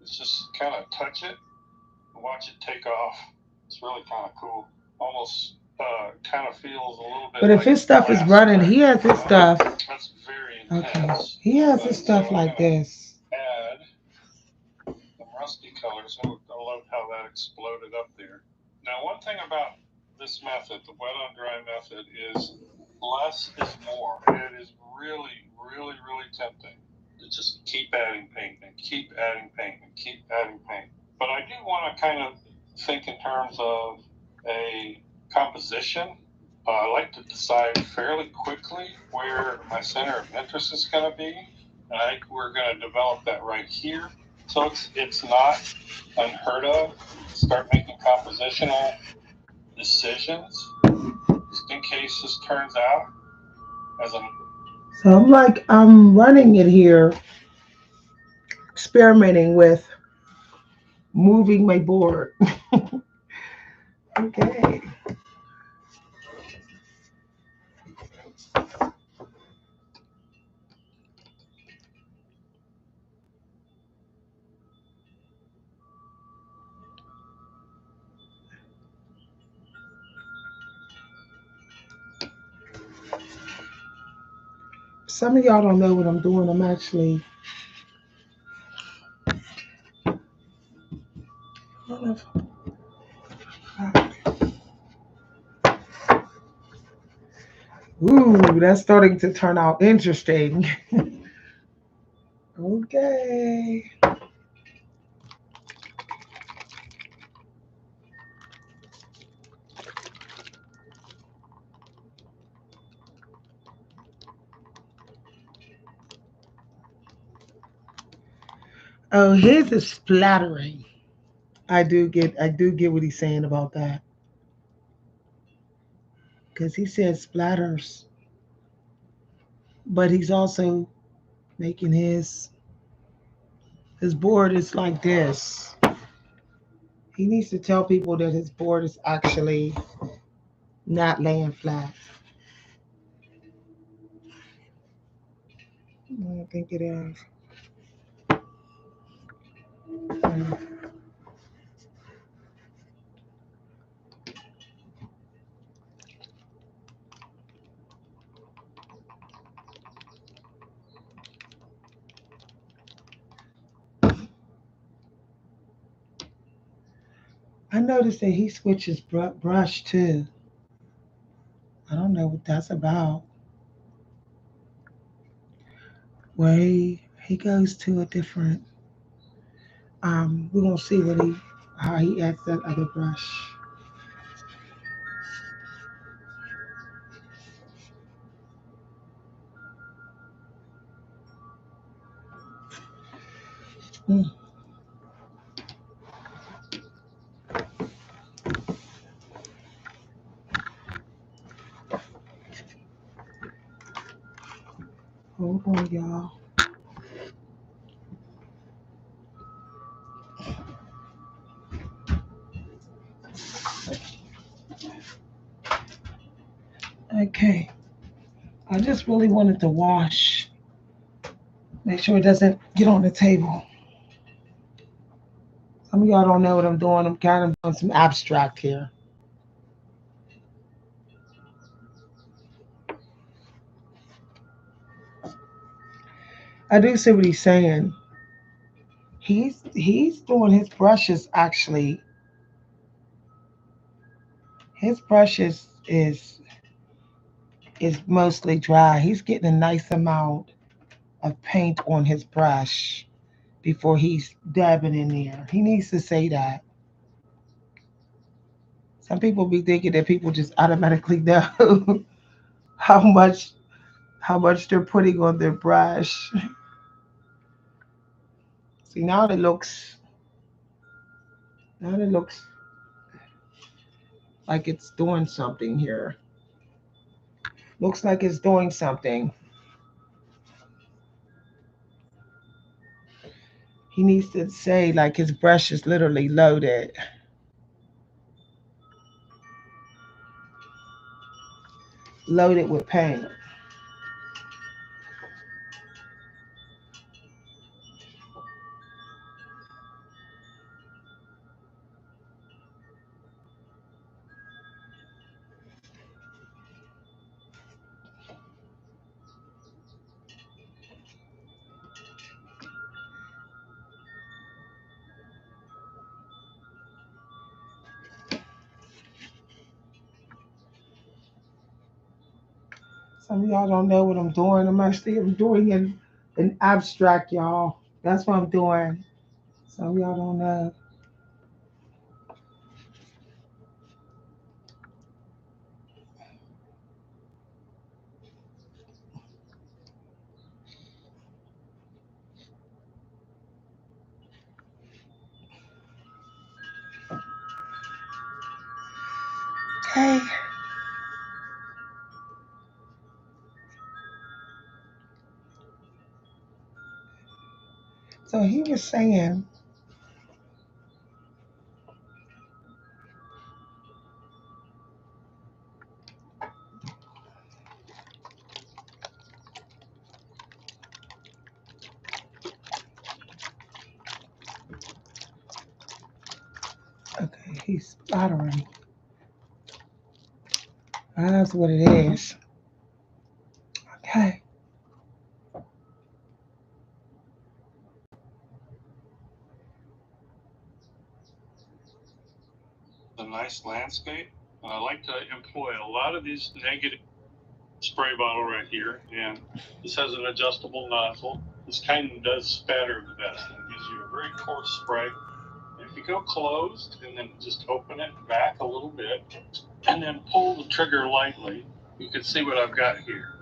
is just kind of touch it and watch it take off. It's really kind of cool. Almost kind of feels a little bit. But if his stuff is running, he has his stuff. That's very intense. Okay. He has his stuff like this. Add some rusty colors. I love how that exploded up there. Now, one thing about this method, the wet on dry method, is less is more. It is really, really, really tempting to just keep adding paint and keep adding paint and keep adding paint. But I do want to kind of think in terms of a composition. I like to decide fairly quickly where my center of interest is going to be. And I think we're going to develop that right here. So it's not unheard of. Start making compositional decisions just in case this turns out as a. So I'm running it here, experimenting with moving my board. Okay. Some of y'all don't know what I'm doing. I'm actually. Ooh, that's starting to turn out interesting. Okay. Oh, his is splattering. I do get what he's saying about that. Because he said splatters. But he's also making his board is like this. He needs to tell people that his board is actually not laying flat. I don't think it is. I noticed that he switches brush too. I don't know what that's about. Where he goes to a different. We're gonna see how he adds that other brush. Mm. Hold on, y'all. Okay. I just really wanted to wash. Make sure it doesn't get on the table. Some of y'all don't know what I'm doing. I'm kind of doing some abstract here. I do see what he's saying. He's doing his brushes actually. His brushes is mostly dry. He's getting a nice amount of paint on his brush before he's dabbing in there. He needs to say that. Some people be thinking that people just automatically know how much how much they're putting on their brush. See now it looks like it's doing something here. Looks like it's doing something. He needs to say like his brush is literally loaded. Loaded with paint. Some of y'all don't know what I'm doing. I'm doing an abstract, y'all. That's what I'm doing. Some of y'all don't know. Okay. So he was saying, okay, he's splattering. That's what it is. Okay. A nice landscape. I like to employ a lot of these negative spray bottle right here, and this has an adjustable nozzle. This kind of does spatter the best and gives you a very coarse spray. If you go closed and then just open it back a little bit and then pull the trigger lightly, you can see what I've got here.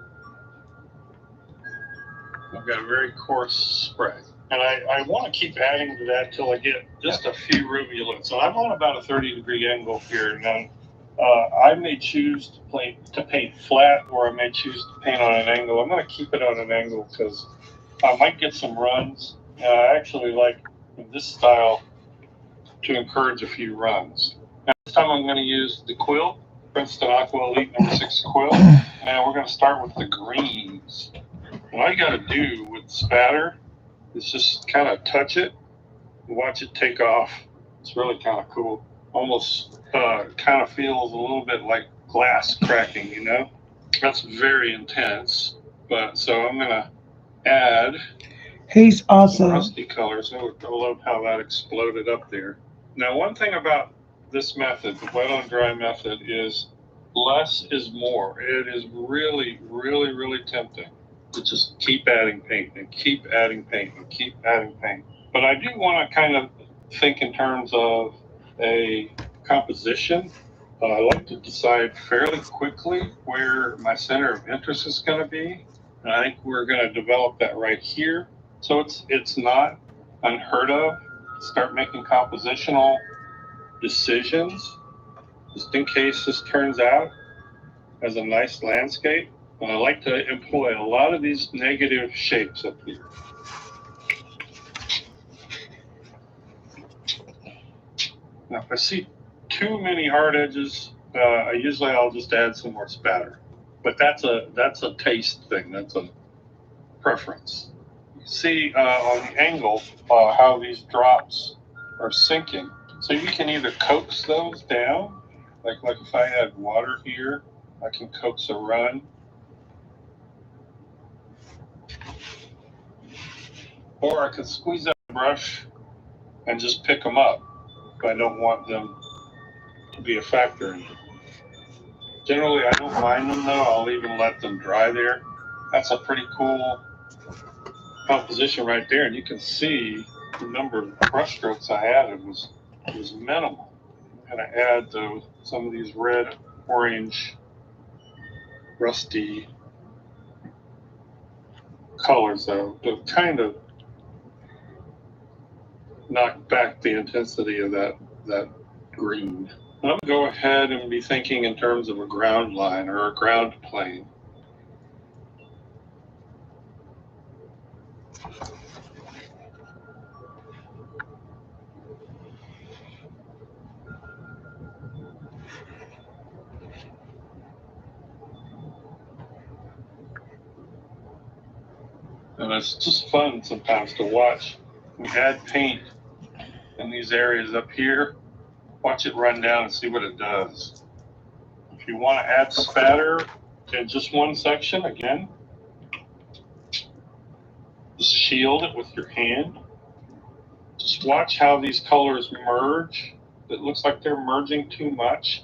I've got a very coarse spray. And I want to keep adding to that till I get just a few rivulets. So I'm on about a 30-degree angle here. Now, I may choose to paint flat, or I may choose to paint on an angle. I'm going to keep it on an angle because I might get some runs. I actually like this style to encourage a few runs. Now, this time I'm going to use the quill, Princeton Aqua Elite number 6 quill. And we're going to start with the greens. And all you got to do with spatter is just kind of touch it and watch it take off. It's really kind of cool. Almost kind of feels a little bit like glass cracking, you know? That's very intense. But so I'm going to add He's also some rusty colors. I love how that exploded up there. Now, one thing about this method, the wet on dry method, is less is more. It is really, really, really tempting to just keep adding paint and keep adding paint and keep adding paint. But I do want to kind of think in terms of a composition. I like to decide fairly quickly where my center of interest is going to be. And I think we're going to develop that right here. So it's not unheard of to start making compositional decisions just in case this turns out as a nice landscape. And I like to employ a lot of these negative shapes up here. Now, if I see too many hard edges, I'll just add some more spatter. But that's a taste thing. That's a preference. You see on the angle how these drops are sinking. So you can either coax those down, like if I had water here, I can coax a run, or I could squeeze out a brush and just pick them up if I don't want them to be a factor. Generally, I don't mind them though. I'll even let them dry there. That's a pretty cool composition right there, and you can see the number of brush strokes I added was minimal. I'm gonna add some of these red, orange, rusty colors though to kind of knock back the intensity of that green. I'm gonna go ahead and be thinking in terms of a ground line or a ground plane. And it's just fun sometimes to watch. We add paint in these areas up here, watch it run down and see what it does. If you want to add spatter in just one section, again, just shield it with your hand. Just watch how these colors merge. It looks like they're merging too much.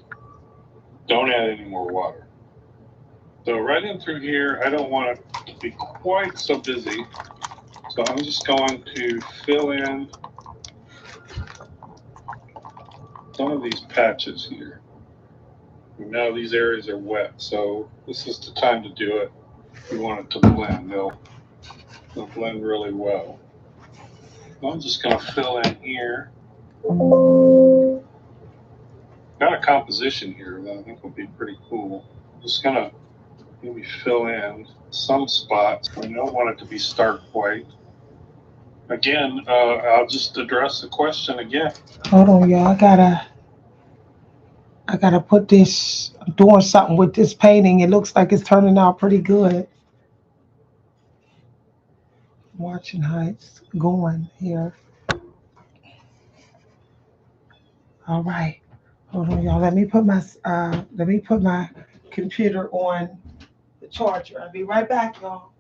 Don't add any more water. So right in through here, I don't want it to be quite so busy. So I'm just going to fill in some of these patches here. And now these areas are wet, so this is the time to do it. You want it to blend. They'll blend really well. I'm just going to fill in here. Got a composition here that I think will be pretty cool. I'm just going to maybe fill in some spots. I don't want it to be stark white. Again, I'll just address the question again. Hold on, y'all. I gotta put this. I'm doing something with this painting. It looks like it's turning out pretty good. I'm watching how it's going here. All right. Hold on, y'all. Let me put my computer on the charger. I'll be right back, y'all.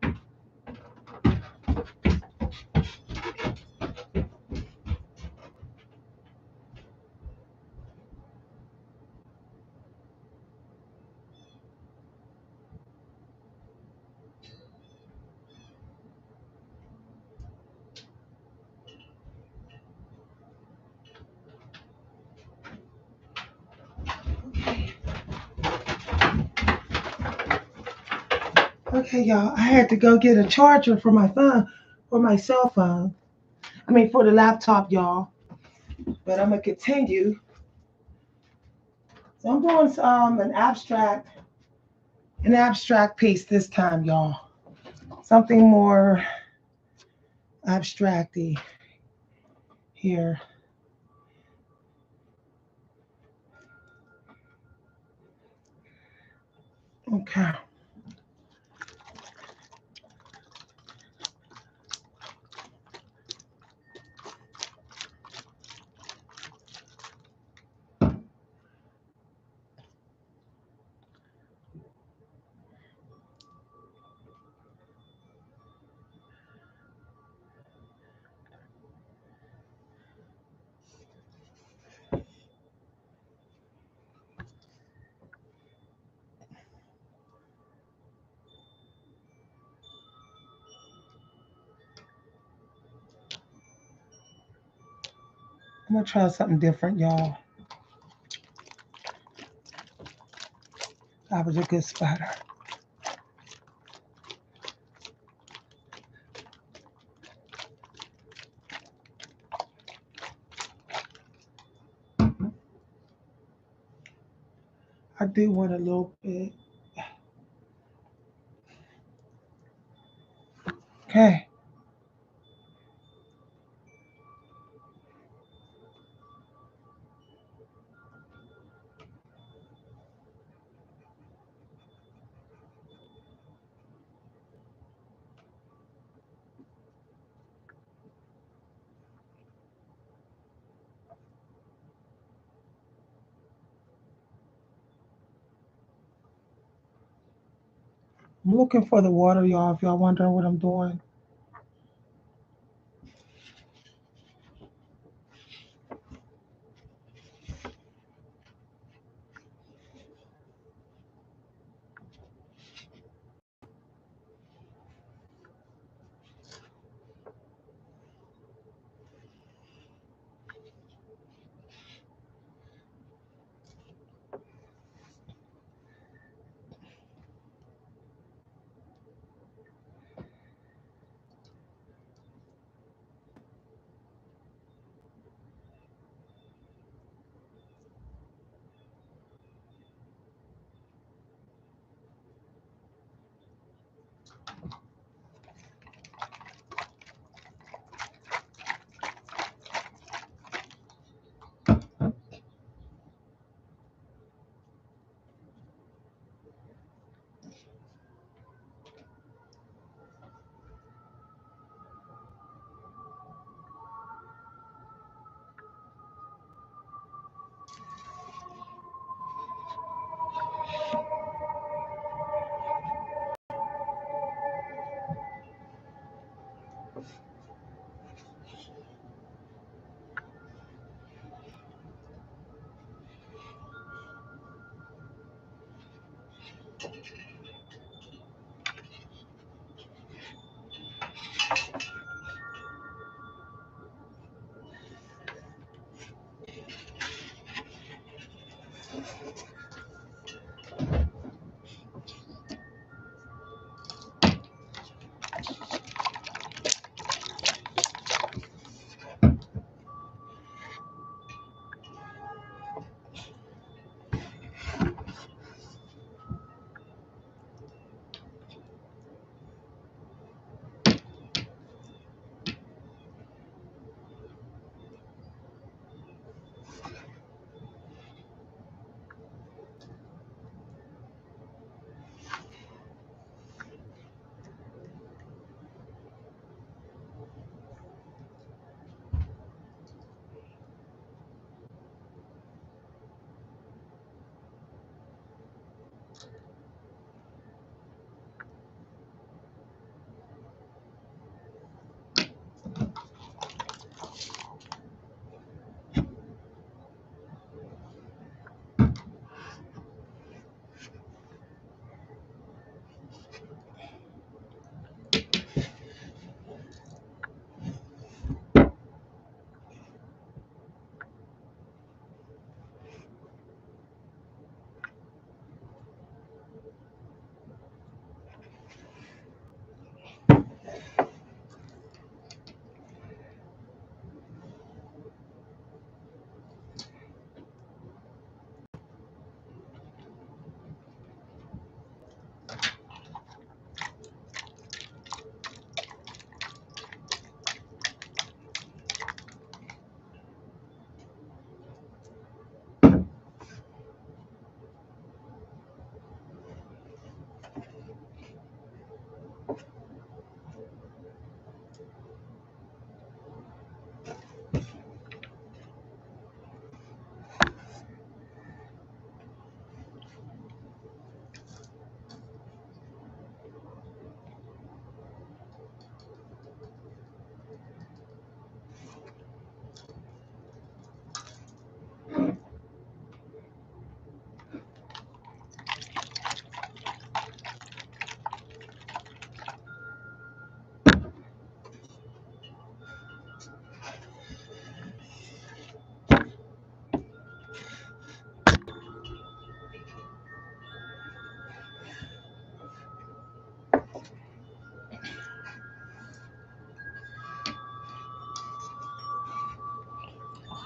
Okay, y'all. I had to go get a charger for my phone, for my cell phone. I mean, for the laptop, y'all. But I'm gonna continue. So I'm doing an abstract piece this time, y'all. Something more abstracty here. Okay. I'm gonna try something different, y'all. That was a good spatter. I do want a little bit. Okay. I'm looking for the water, y'all, if y'all wondering what I'm doing.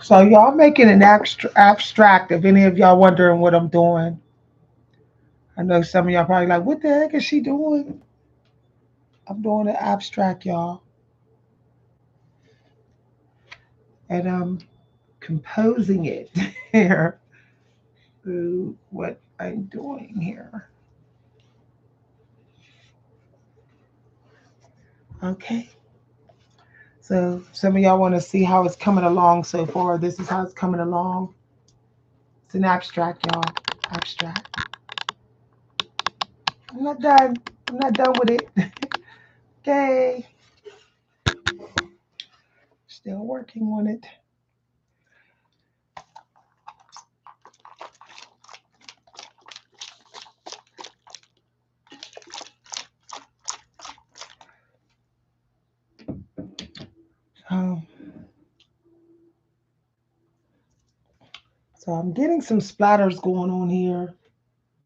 So y'all making an abstract if any of y'all wondering what I'm doing. I know some of y'all probably like, what the heck is she doing? I'm doing an abstract, y'all. And I'm composing it here through what I'm doing here. Okay. So some of y'all want to see how it's coming along so far. This is how it's coming along. It's an abstract, y'all. Abstract. I'm not done. I'm not done with it. Okay. Still working on it. So I'm getting some splatters going on here.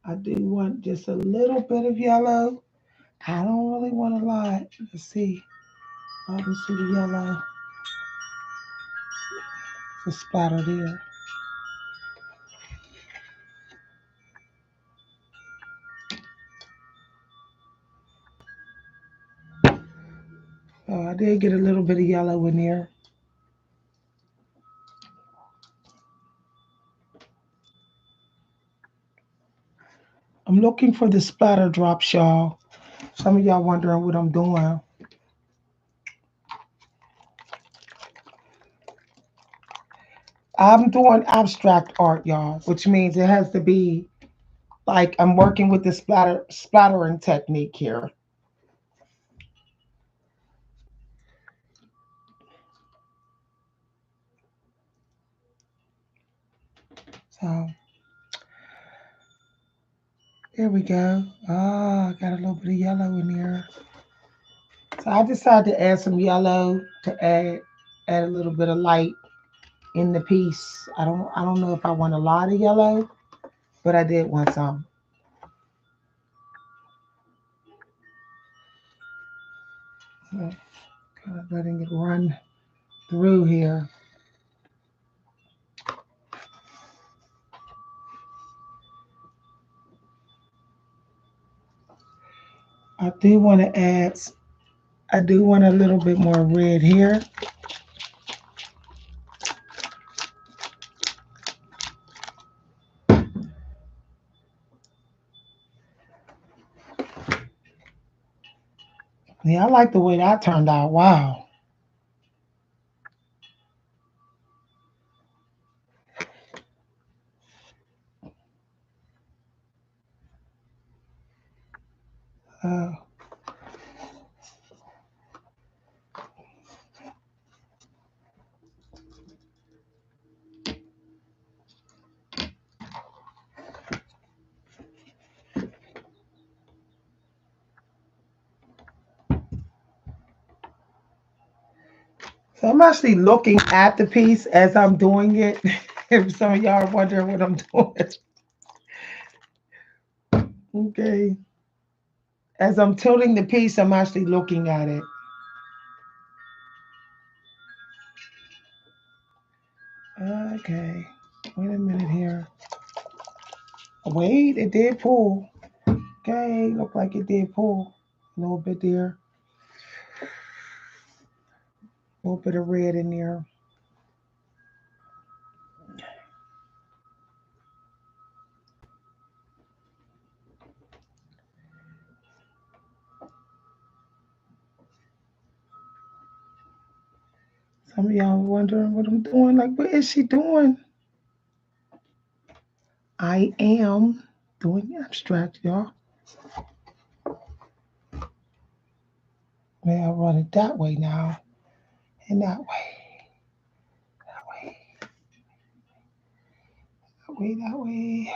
I do want just a little bit of yellow. I don't really want a lot. Let's see. I can see the yellow. The splatter there. I did get a little bit of yellow in there. I'm looking for the splatter drops, y'all. Some of y'all wondering what I'm doing. I'm doing abstract art, y'all, which means it has to be like I'm working with the splattering technique here. So there we go. Ah, got a little bit of yellow in there. So I decided to add some yellow to add a little bit of light in the piece. I don't know if I want a lot of yellow, but I did want some. So kind of letting it run through here. I do want to add, I do want a little bit more red here. Yeah, I like the way that turned out. Wow. Uh, so I'm actually looking at the piece as I'm doing it. If some of y'all are wondering what I'm doing. Okay. As I'm tilting the piece, I'm actually looking at it. Okay. Wait a minute here. Wait, it did pull. Okay, look like it did pull a little bit there. A little bit of red in there. Some of y'all wondering what I'm doing. Like, what is she doing? I am doing abstract, y'all. May I run it that way now and that way, that way, that way, that way.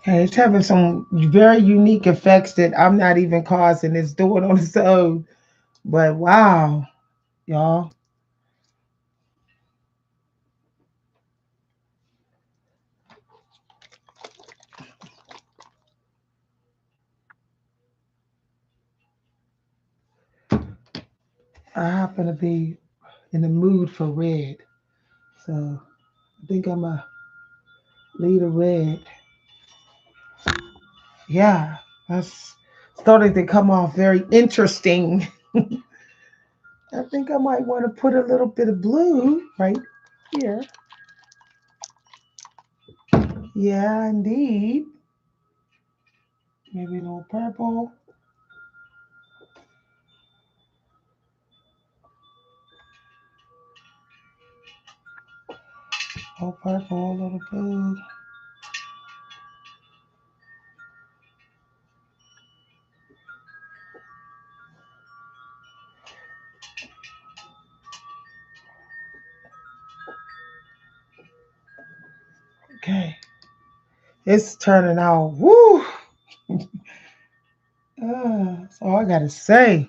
Okay, it's having some very unique effects that I'm not even causing. It's doing on its own. But wow, y'all. I happen to be in the mood for red. So I think I'm a lead a red. Yeah, that's starting to come off very interesting. I think I might want to put a little bit of blue right here. Yeah, indeed. Maybe a little purple. A little purple, a little blue. Okay. It's turning out. Woo! That's all I gotta say.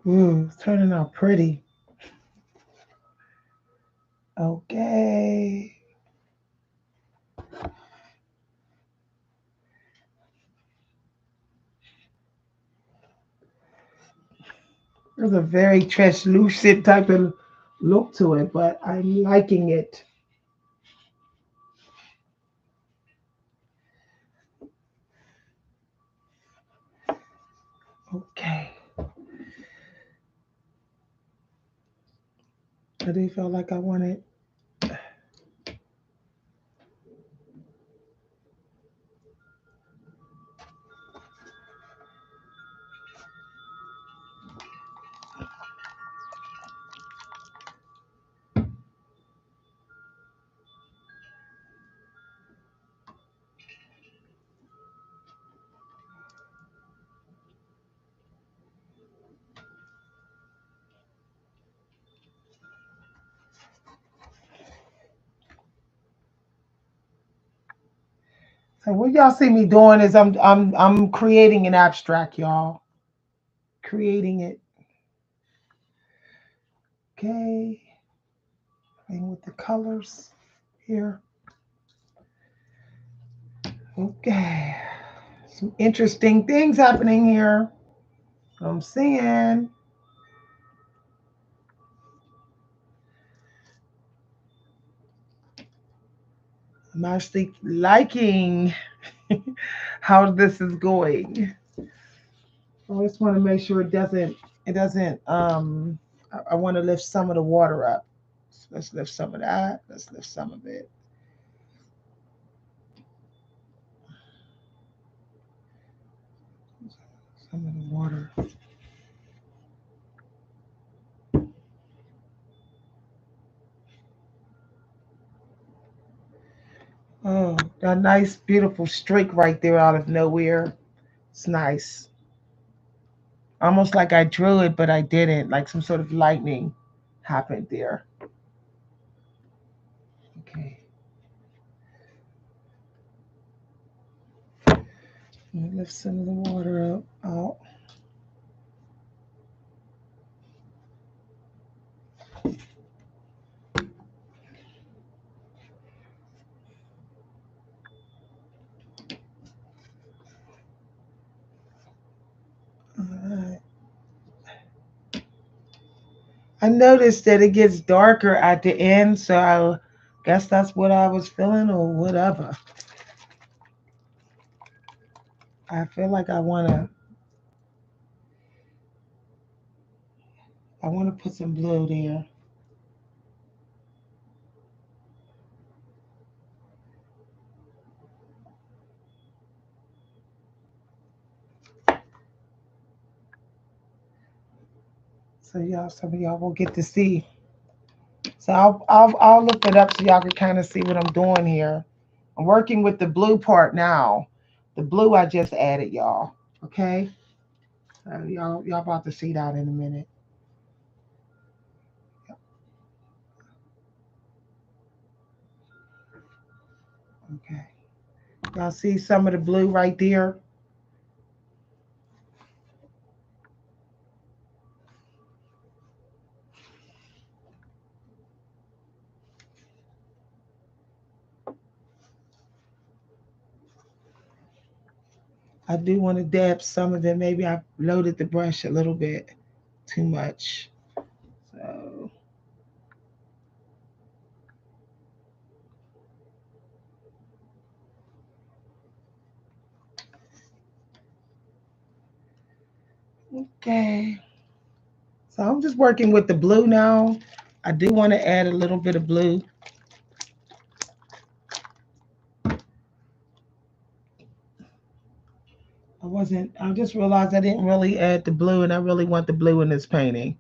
Ooh, it's turning out pretty. Okay. There's a very translucent type of look to it, but I'm liking it. Okay. I do feel like I want it. So what y'all see me doing is I'm creating an abstract, y'all. Creating it. Okay. Playing with the colors here. Okay. Some interesting things happening here. I'm seeing. I'm actually liking how this is going. I just want to make sure it doesn't I want to lift some of the water up. So let's lift some of that. Let's lift some of it. Some of the water. Oh, that nice, beautiful streak right there out of nowhere. It's nice. Almost like I drew it, but I didn't. Like some sort of lightning happened there. Okay. Let me lift some of the water up. Out. All right. I noticed that it gets darker at the end, so I guess that's what I was feeling or whatever. I feel like I wanna put some blue there. So y'all, some of y'all will get to see. So I'll look it up so y'all can kind of see what I'm doing here. I'm working with the blue part now. The blue I just added, y'all. Okay. So y'all about to see that in a minute. Okay. Y'all see some of the blue right there? I do want to dab some of it. Maybe I loaded the brush a little bit too much. So okay. So I'm just working with the blue now. I do want to add a little bit of blue. I just realized I didn't really add the blue and I really want the blue in this painting.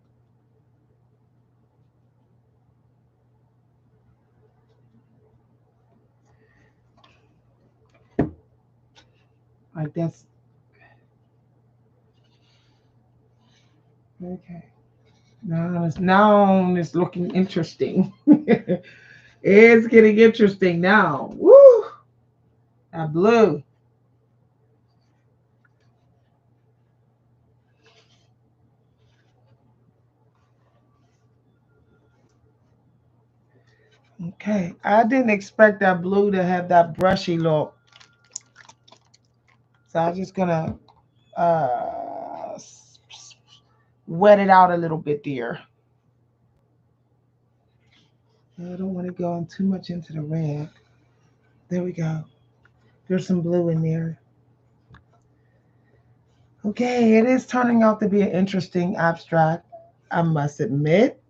Like that's okay. Now it's looking interesting. It's getting interesting now. Woo! That blue. Okay. I didn't expect that blue to have that brushy look. So I'm just gonna wet it out a little bit there. I don't want to go on too much into the red. There we go. There's some blue in there. Okay, it is turning out to be an interesting abstract. I must admit.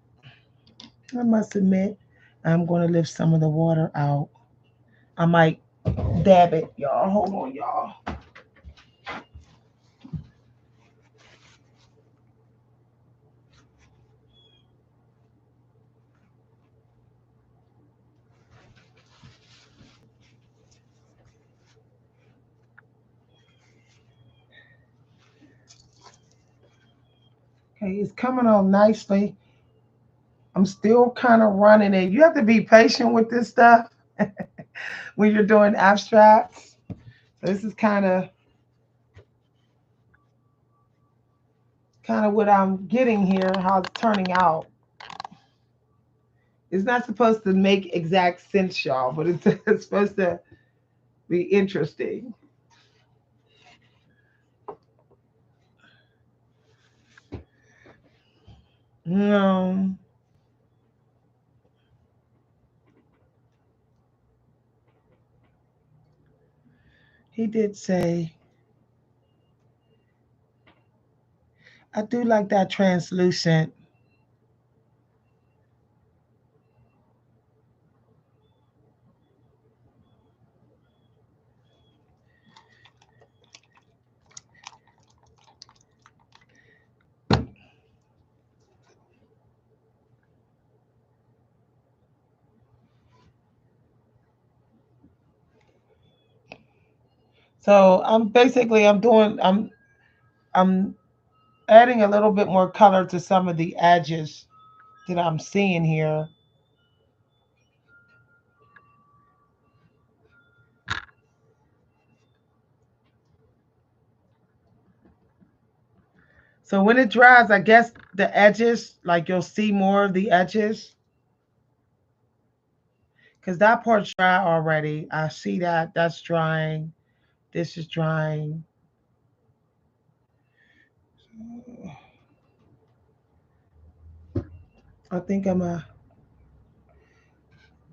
I must admit. I'm going to lift some of the water out. I might dab it, y'all. Hold on, y'all. Okay, it's coming on nicely. I'm still kind of running it. You have to be patient with this stuff when you're doing abstracts. This is kind of what I'm getting here, how it's turning out. It's not supposed to make exact sense, y'all, but it's, it's supposed to be interesting. No, he did say, I do like that translucent. So I'm adding a little bit more color to some of the edges that I'm seeing here. So when it dries, I guess the edges, like you'll see more of the edges, because that part's dry already. I see that that's drying. This is drying. I think I'm a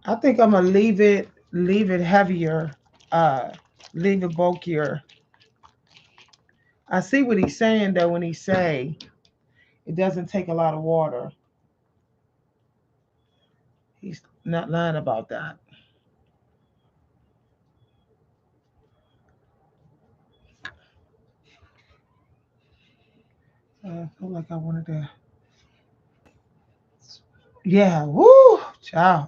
I think I'm gonna leave it heavier, uh, leave it bulkier. I see what he's saying though when he say it doesn't take a lot of water. He's not lying about that. I feel like I wanted to. Yeah, woo, child.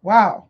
Wow.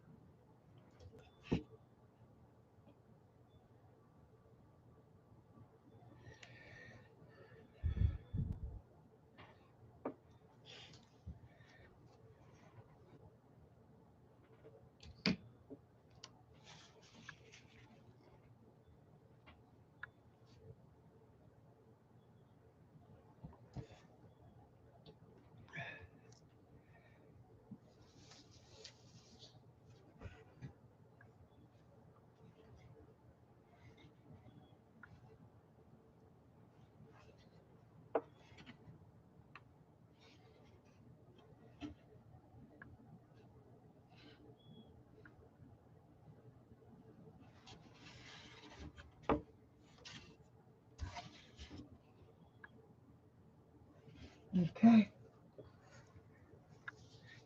Okay.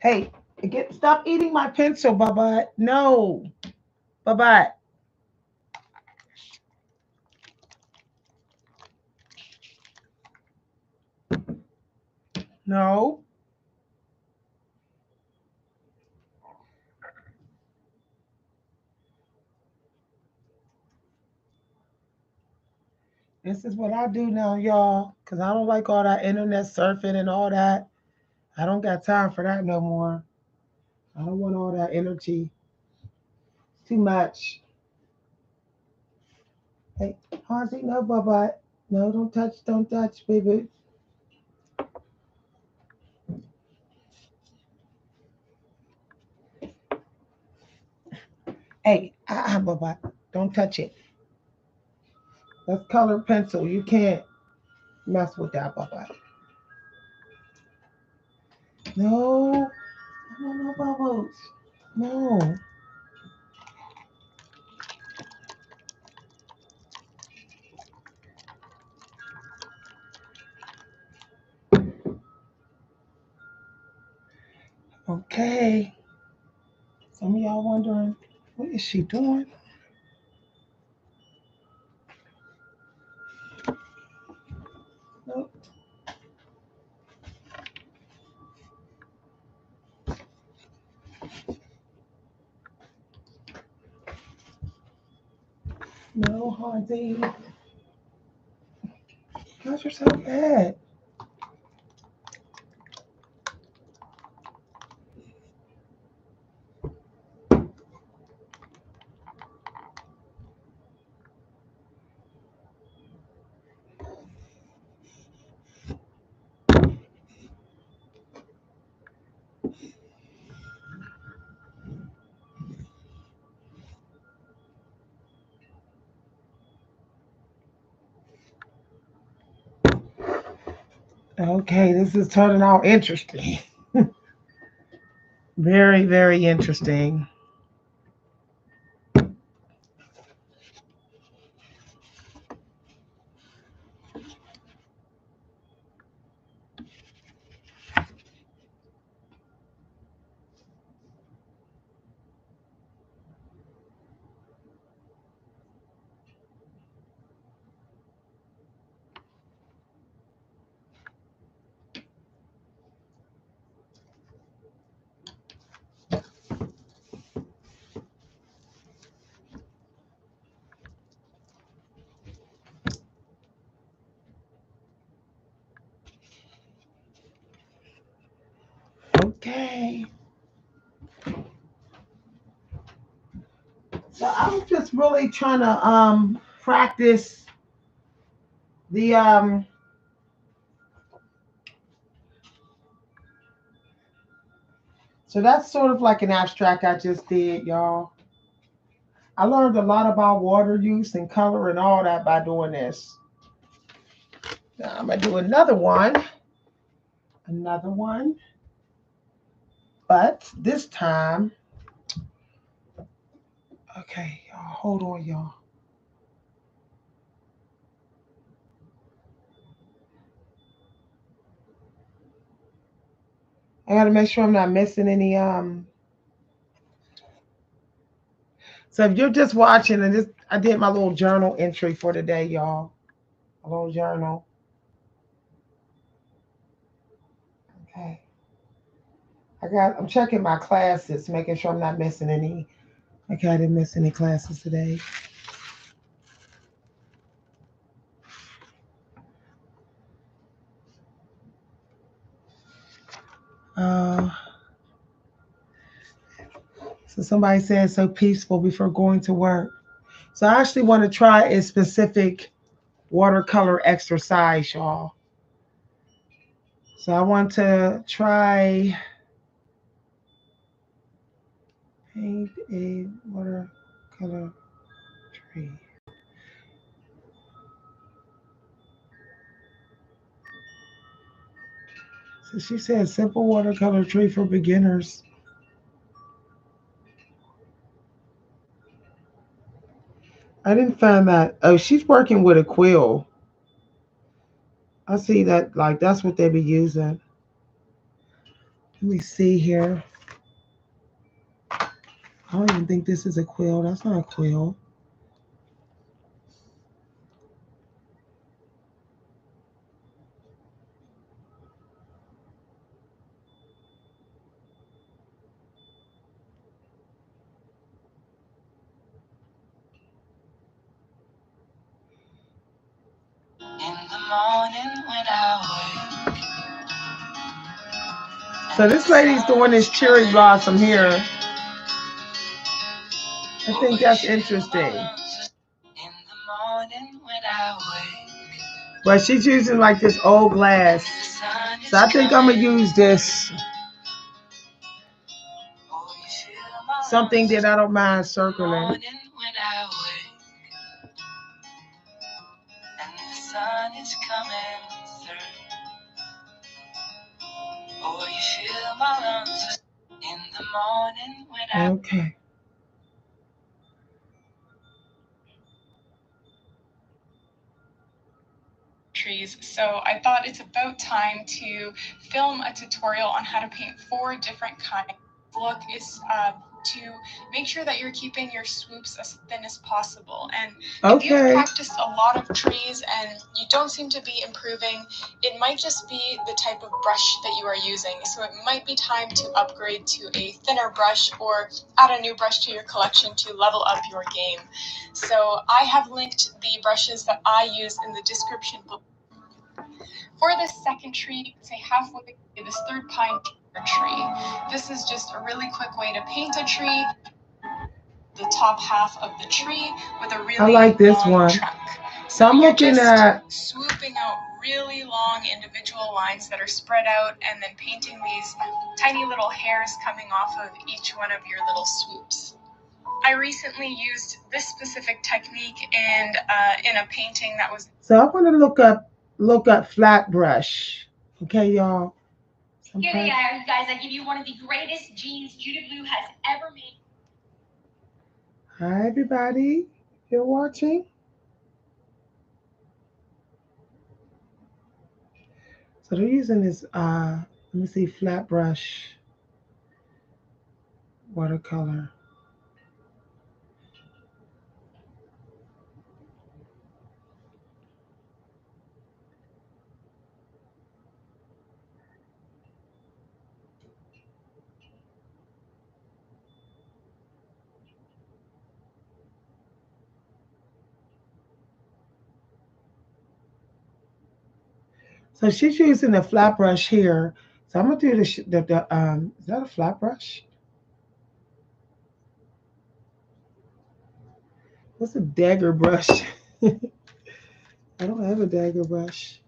Hey, stop eating my pencil, Bubba. No, Bubba. No. This is what I do now, y'all. Cause I don't like all that internet surfing and all that. I don't got time for that no more. I don't want all that energy. Too much. Hey, Hansi, no, Bubba. No, don't touch, baby. Hey, Bubba. Don't touch it. That's colored pencil. You can't mess with that, Bubba. No, I don't know bubbles. No. Okay. Some of y'all wondering, what is she doing? Nope. No, Hansi. How's you're so bad? Okay, this is turning out interesting. Very, very interesting. Okay. So I'm just really trying to practice the so that's sort of like an abstract I just did, y'all. I learned a lot about water use and color and all that by doing this. Now I'm going to do another one. Another one. But this time, okay, y'all, hold on, y'all. I got to make sure I'm not missing any. So if you're just watching, and this, I did my little journal entry for today, y'all. A little journal. Okay. I'm checking my classes, making sure I'm not missing any. Okay, I didn't miss any classes today. So somebody said so peaceful before going to work. So I actually want to try a specific watercolor exercise, y'all. So I want to try paint a watercolor tree. So she said simple watercolor tree for beginners. I didn't find that. Oh, she's working with a quill. I see that, like, that's what they be using. Let me see here. I don't even think this is a quill. That's not a quill. So this lady's doing this cherry blossom here. I think that's interesting. But she's using like this old glass. So I think I'm going to use this. Something that I don't mind circling. Okay. Trees. So I thought it's about time to film a tutorial on how to paint 4 different kinds. Look is to make sure that you're keeping your swoops as thin as possible. And if you've practiced a lot of trees and you don't seem to be improving, it might just be the type of brush that you are using. So it might be time to upgrade to a thinner brush or add a new brush to your collection to level up your game. So I have linked the brushes that I use in the description below. For this second tree, say halfway, this third pine tree. This is just a really quick way to paint a tree. The top half of the tree with a really long trunk. So I'm looking at swooping out really long individual lines that are spread out and then painting these tiny little hairs coming off of each one of your little swoops. I recently used this specific technique and in a painting that was. So I want to look up flat brush. Okay, y'all. Here they are, you guys. I give you one of the greatest jeans Judy Blue has ever made. Hi, everybody. You're watching. So they're using this, let me see, flat brush watercolor. So she's using a flat brush here. So I'm gonna do is that a flat brush? What's a dagger brush? I don't have a dagger brush.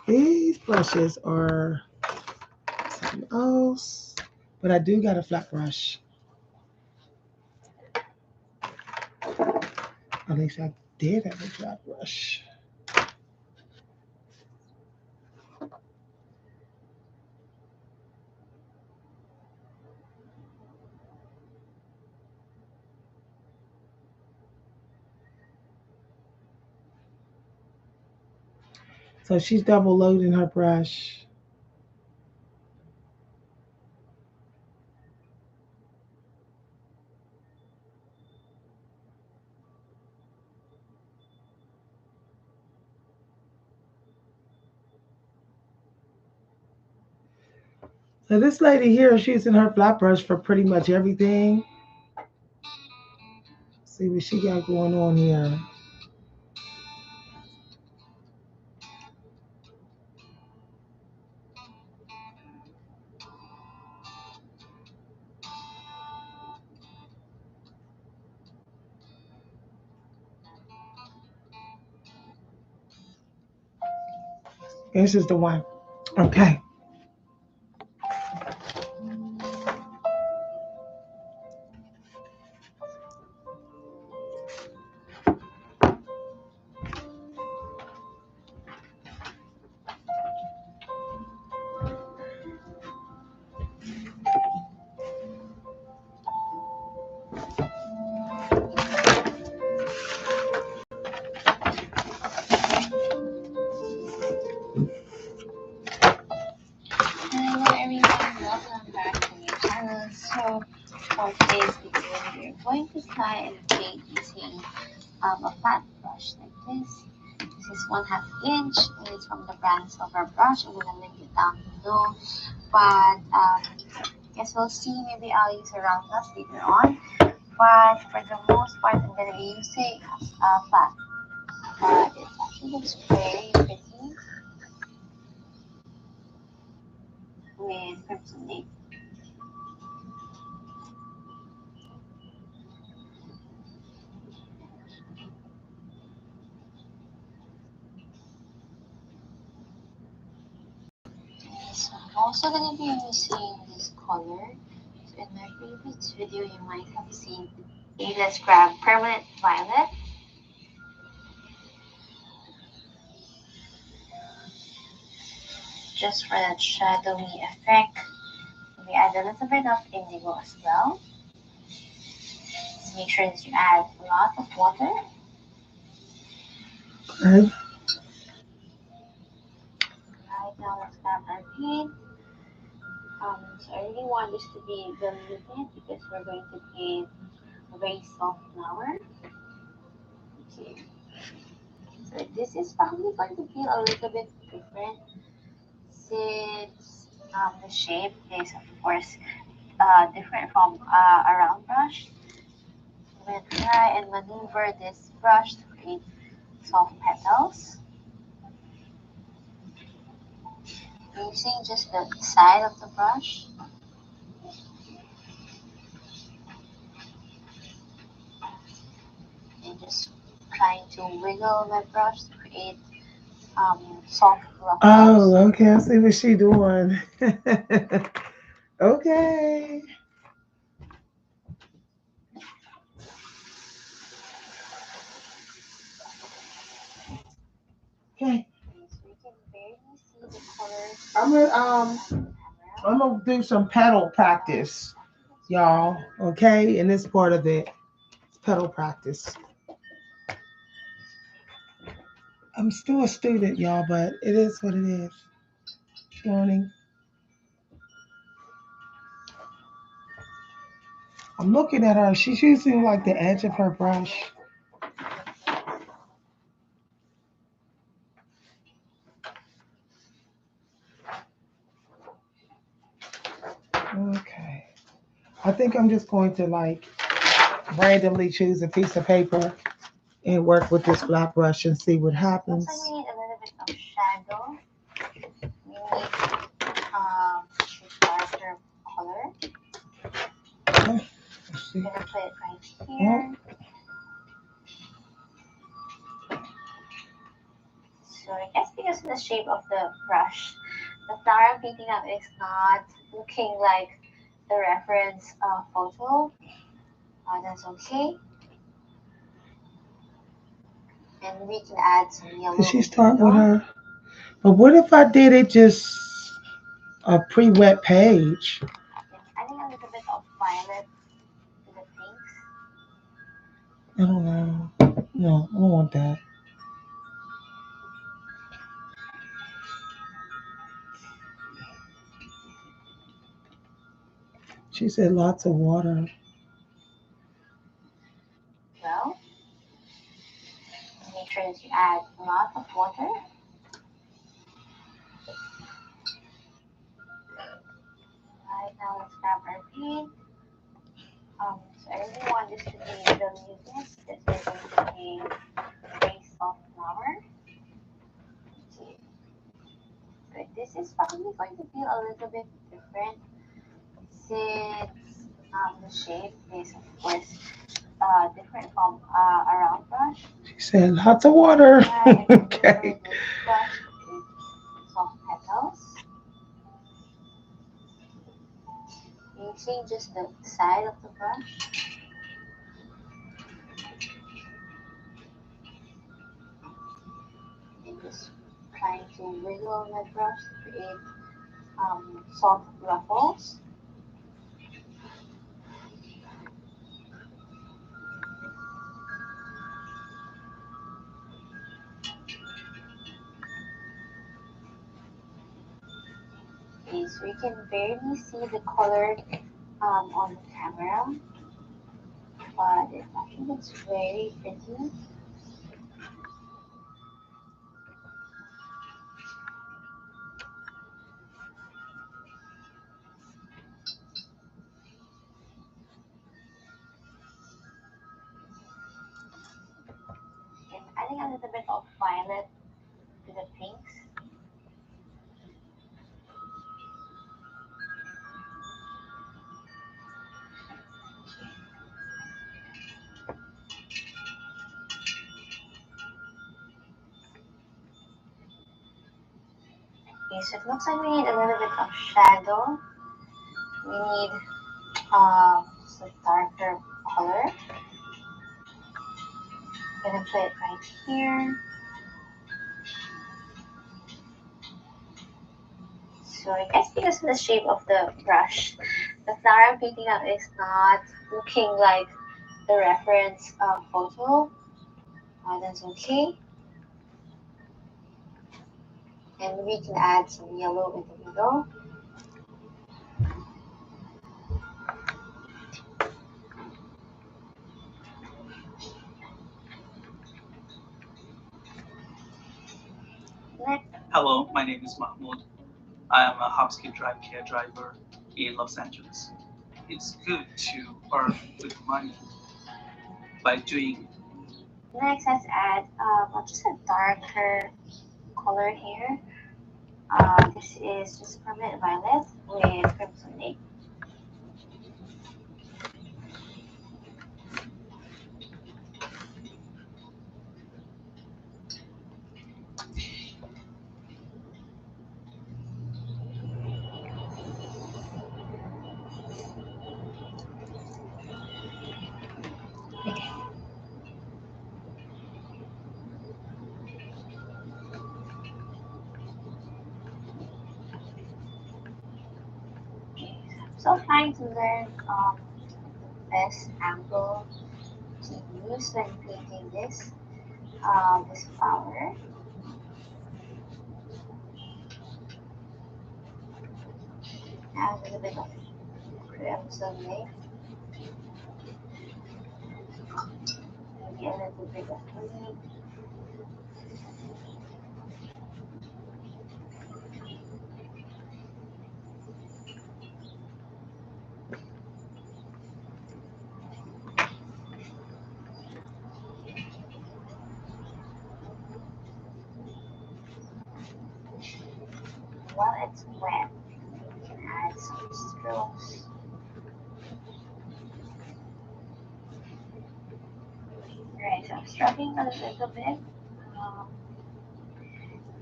These brushes are something else, but I do got a flat brush. At least I did have a flat brush. So she's double loading her brush. So this lady here is using her flat brush for pretty much everything. See what she got going on here. This is the one. Okay. Hello everyone, welcome back to my channel. So for today's video, we're going to try and paint using a flat brush like this. This is 1/2 inch and it's from the brand Silver Brush. I'm gonna link it down below. But guess we'll see. Maybe I'll use a round brush later on. But for the most part, I'm gonna be using flat. But it actually looks very pretty with crimson ink. So I'm also going to be using this color. So in my previous video, you might have seen. Let's grab Permanent Violet. Just for that shadowy effect. We add a little bit of indigo as well. Just make sure that you add a lot of water. Okay. Right now, let's grab our paint. So I really want this to be diluted because we're going to paint a very soft flower. Okay. So this is probably going to feel a little bit different since the shape is of course different from a round brush. I'm going to try and maneuver this brush to create soft petals. Using just the side of the brush. And just trying to wiggle my brush to create soft ruffles. Oh, okay. I see what she doing. Okay. Okay. So you can barely see the colors. I'm gonna do some pedal practice, y'all. Okay, in this part of it, it's pedal practice. I'm still a student, y'all, but it is what it is. Learning. I'm looking at her. She's using like the edge of her brush. Okay. I think I'm just going to like randomly choose a piece of paper and work with this flat brush and see what happens. Looks like we need a little bit of shadow. We need a darker color. Okay. Let's see. I'm gonna put it right here. So I guess because of the shape of the brush, the flower I'm painting up is not looking like the reference photo. That's okay. And we can add some yellow. Did she start with her? But what if I did it just a pre-wet page? Adding a little bit of violet to the pinks. I don't know. No, I don't want that. She said lots of water. Well, make sure that you add a lot of water. Right, now let's grab our paint. So I really want this to be the mucus. This is going to be very soft flour. See, but this is probably going to feel a little bit different since the shape is of course different from a round brush. She said lots of water. Yeah, Okay. this brush with soft petals. Using just the side of the brush. And just trying to wiggle my brush to create soft ruffles. Okay, so you can barely see the color on the camera, but it actually looks very pretty. And adding a little bit of violet to the pinks. Okay, so it looks like we need a little bit of shadow. We need just a darker color. I'm gonna put it right here. So I guess because of the shape of the brush, the flower I'm painting on is not looking like the reference photo. That's okay. And we can add some yellow in the middle. Next. Hello, my name is Mahmoud. I am a Hopsky Drive care driver in Los Angeles. It's good to earn good money by doing. Next, let's add just a darker color here. This is just permanent violet with crimson ink. So trying to learn the best angle to use when painting this flower. Add a little bit of crimson ink. Maybe a little bit of green. While it's wet, we can add some strokes. Right, so I'm stroking a little bit.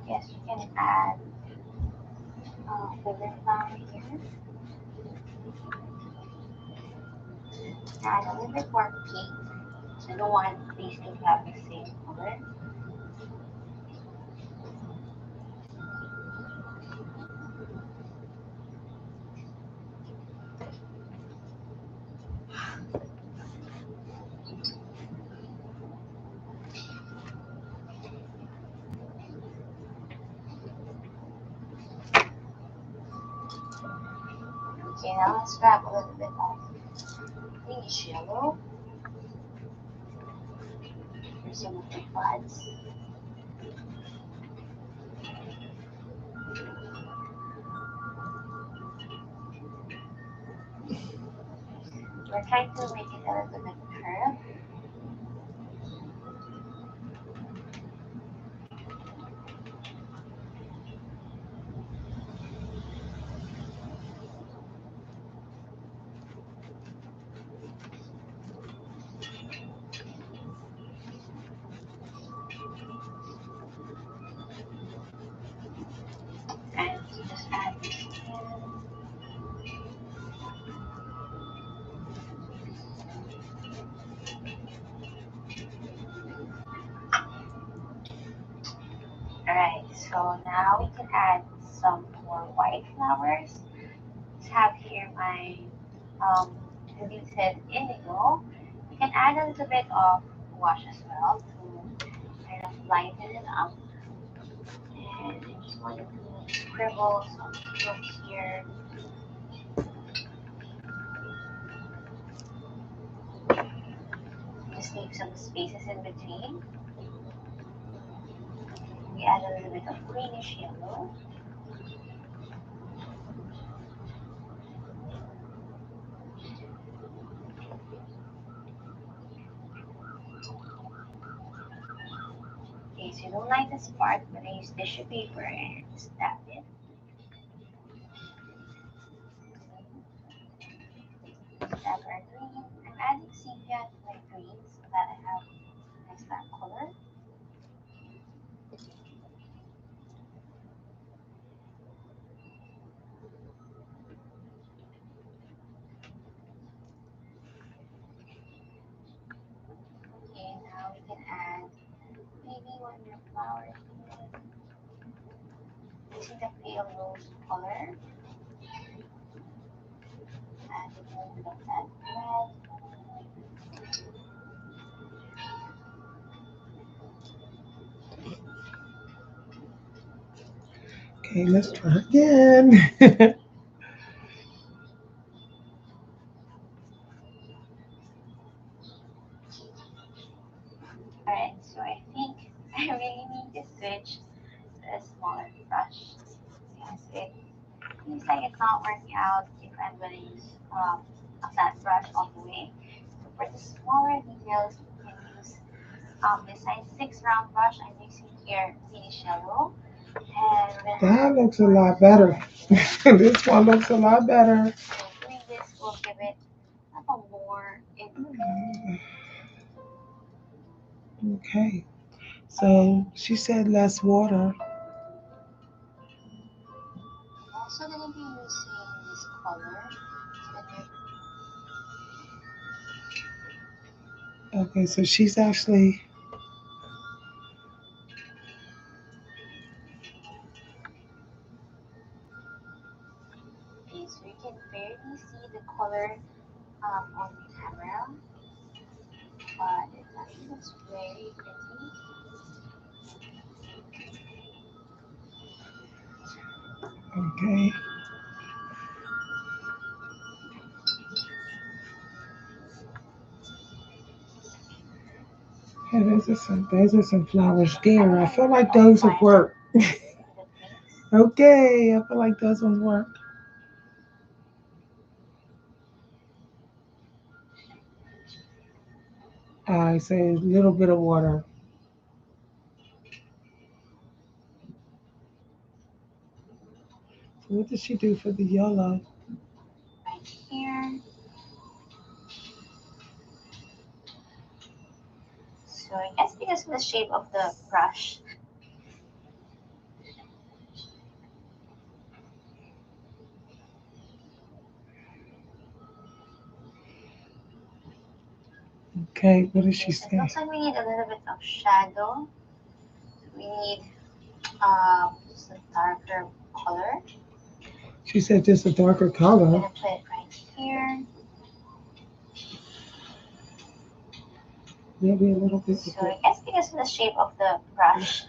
Yes, you can add filler flower here. Add a little bit more pink. So I don't want these to have the same color. Okay, now let's wrap a little bit of greenish yellow for some of the buds. We're trying to make it a little bit curved. And just add this in. Alright, so now we can add some more white flowers. Just have here my diluted indigo. You can add a little bit of wash as well to kind of lighten it up. And I just wanted to scribble some strokes here. Just leave some spaces in between. We add a little bit of greenish yellow. Okay, so you don't like this part, I'm gonna use tissue paper and stab it. Stab our green. I'm adding sepia to my green so that I have a nice dark color. Okay, now we can add maybe one more flower here. This is the pale rose color. Add a little bit of that red. Okay, let's try again. Alright, so I think I really need to switch to a smaller brush. Yes, it seems like it's not working out if I'm going to use a flat brush all the way. So for the smaller details, you can use the size 6 round brush. I'm using here greenish yellow. And That looks a lot better. This one looks a lot better. so doing this will give it a more Okay. So she said less water. I'm also going to be using this color. Okay, so she's actually. Okay, so you can barely see the color on the camera, but it actually looks very pretty. Okay. Hey, those are some flowers there. I feel like those would work. Okay, I feel like those ones work. I say a little bit of water. So what did she do for the yellow? Right here. So I guess because of the shape of the brush, Okay, what did she it say? looks like we need a little bit of shadow. We need just a darker color. She said just a darker I'm color. gonna put it right here. Maybe a little bit. So I guess because of the shape of the brush,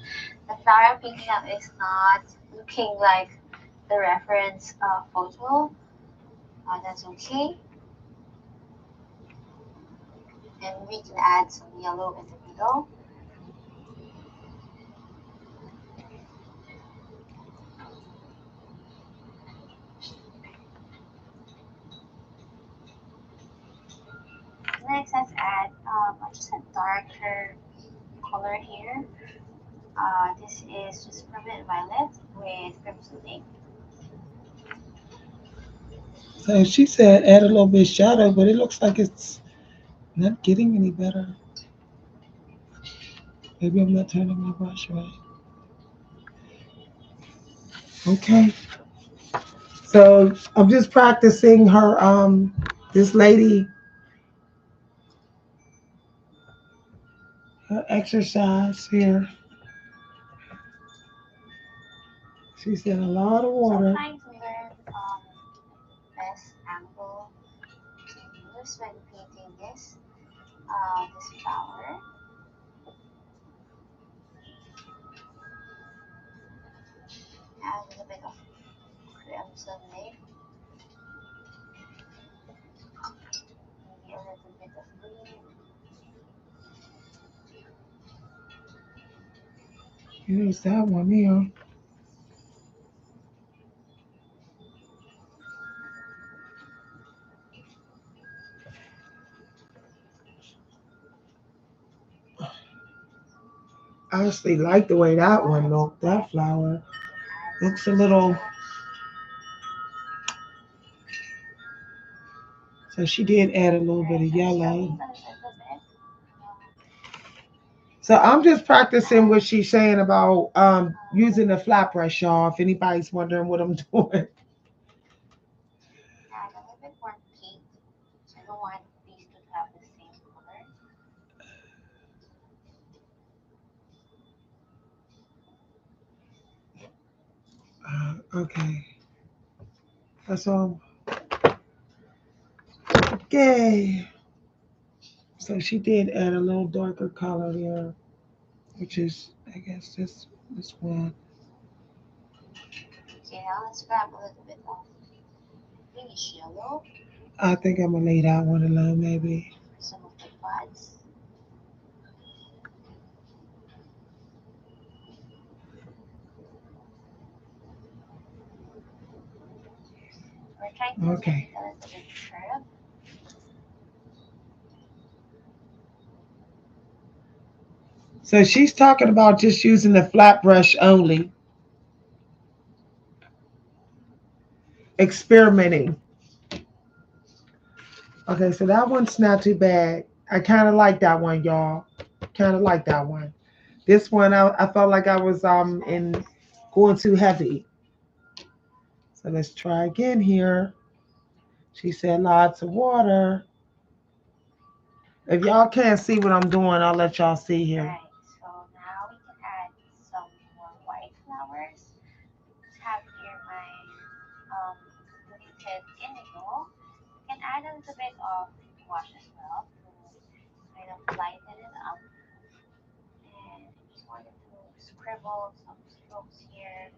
the flower I'm picking up is not looking like the reference photo. That's okay. And we can add some yellow in the middle. Next, let's add just a darker color here. This is just Permanent Violet with Crimson Ink. So she said add a little bit of shadow, but it looks like it's not getting any better. Maybe I'm not turning my brush right. Okay. So I'm just practicing her this lady her exercise here. She said a lot of water. So trying to learn best angle to use when painting this flower. Add a little bit of crimson leaf, maybe a little bit of green. Here's that one here. I actually like the way that one looked. That flower looks a little. So she did add a little bit of yellow. So I'm just practicing what she's saying about using the flat brush, y'all. If anybody's wondering what I'm doing. Add a little bit more pink. I don't want these to have the same color. Okay. That's all. Okay. So she did add a little darker color there, which is, I guess, this one. Okay, now let's grab a little bit of greenish yellow I think I'm gonna lay that one alone, maybe. for some of the buds. We're trying to Okay. make it a little bit curved. So she's talking about just using the flat brush only, experimenting. Okay, so that one's not too bad. I kind of like that one, y'all. Kind of like that one. This one, I felt like I was in going too heavy. So let's try again here. She said lots of water. If y'all can't see what I'm doing, I'll let y'all see here. Right, so now we can add some more white flowers. Let's have here my tinted indigo. You can add a little bit of wash as well to kind of lighten it up. And I just wanted to scribble some strokes here.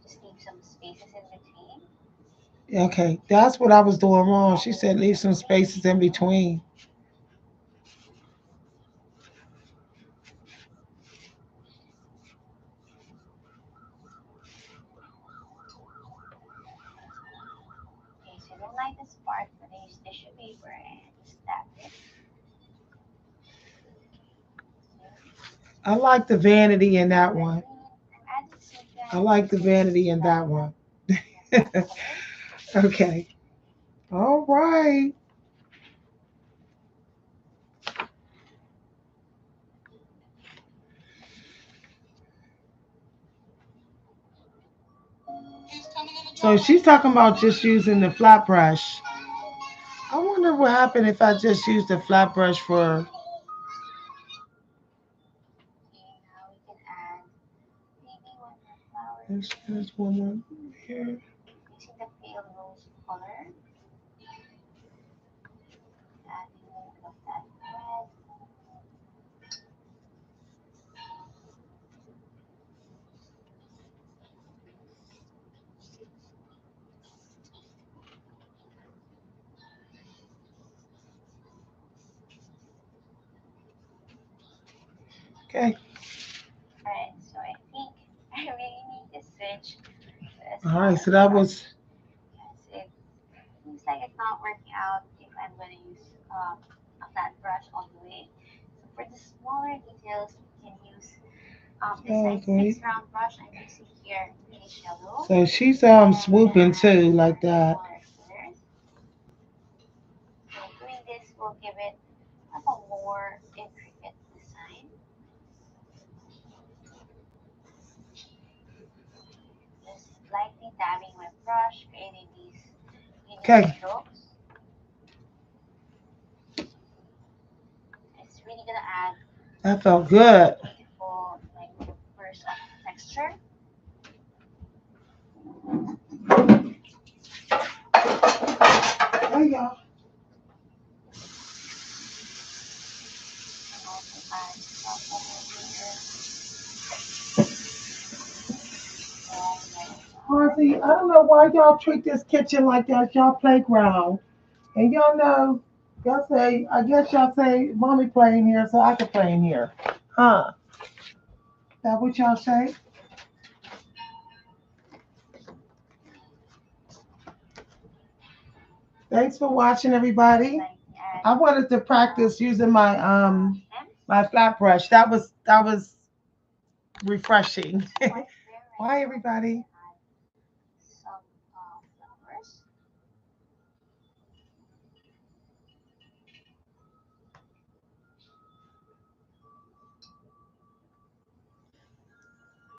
Just leave some spaces in between. Okay, that's what I was doing wrong. She said leave some spaces in between. Okay, so you don't like this part, but I use tissue paper and just tap it. I like the vanity in that one. Add the sepia. I like the vanity in that one. Okay. All right. So she's talking about just using the flat brush. I wonder what happened if I just used the flat brush for. Okay, now we can add maybe one more flower. There's one more here. Using the pale rose color. Adding a little bit of that red. much. All right, so that was, Yes, it seems like it's not working out if I'm going to use a flat brush all the way. So for the smaller details, we can use this Okay. 6 round brush I'm using here, Finish Yellow. so she's swooping too, like that. So doing this will give it like a more intricate design. Just lightly dabbing my brush, creating these Okay. strokes. It's really gonna add That felt good. beautiful like burst of texture. There you go. And also add some over here. Harvey, I don't know why y'all treat this kitchen like that's y'all playground. And y'all know, y'all say, I guess y'all say, mommy play in here so I can play in here. Huh? That what y'all say? Thanks for watching, everybody. I wanted to practice using my my flat brush. That was refreshing. Bye, everybody.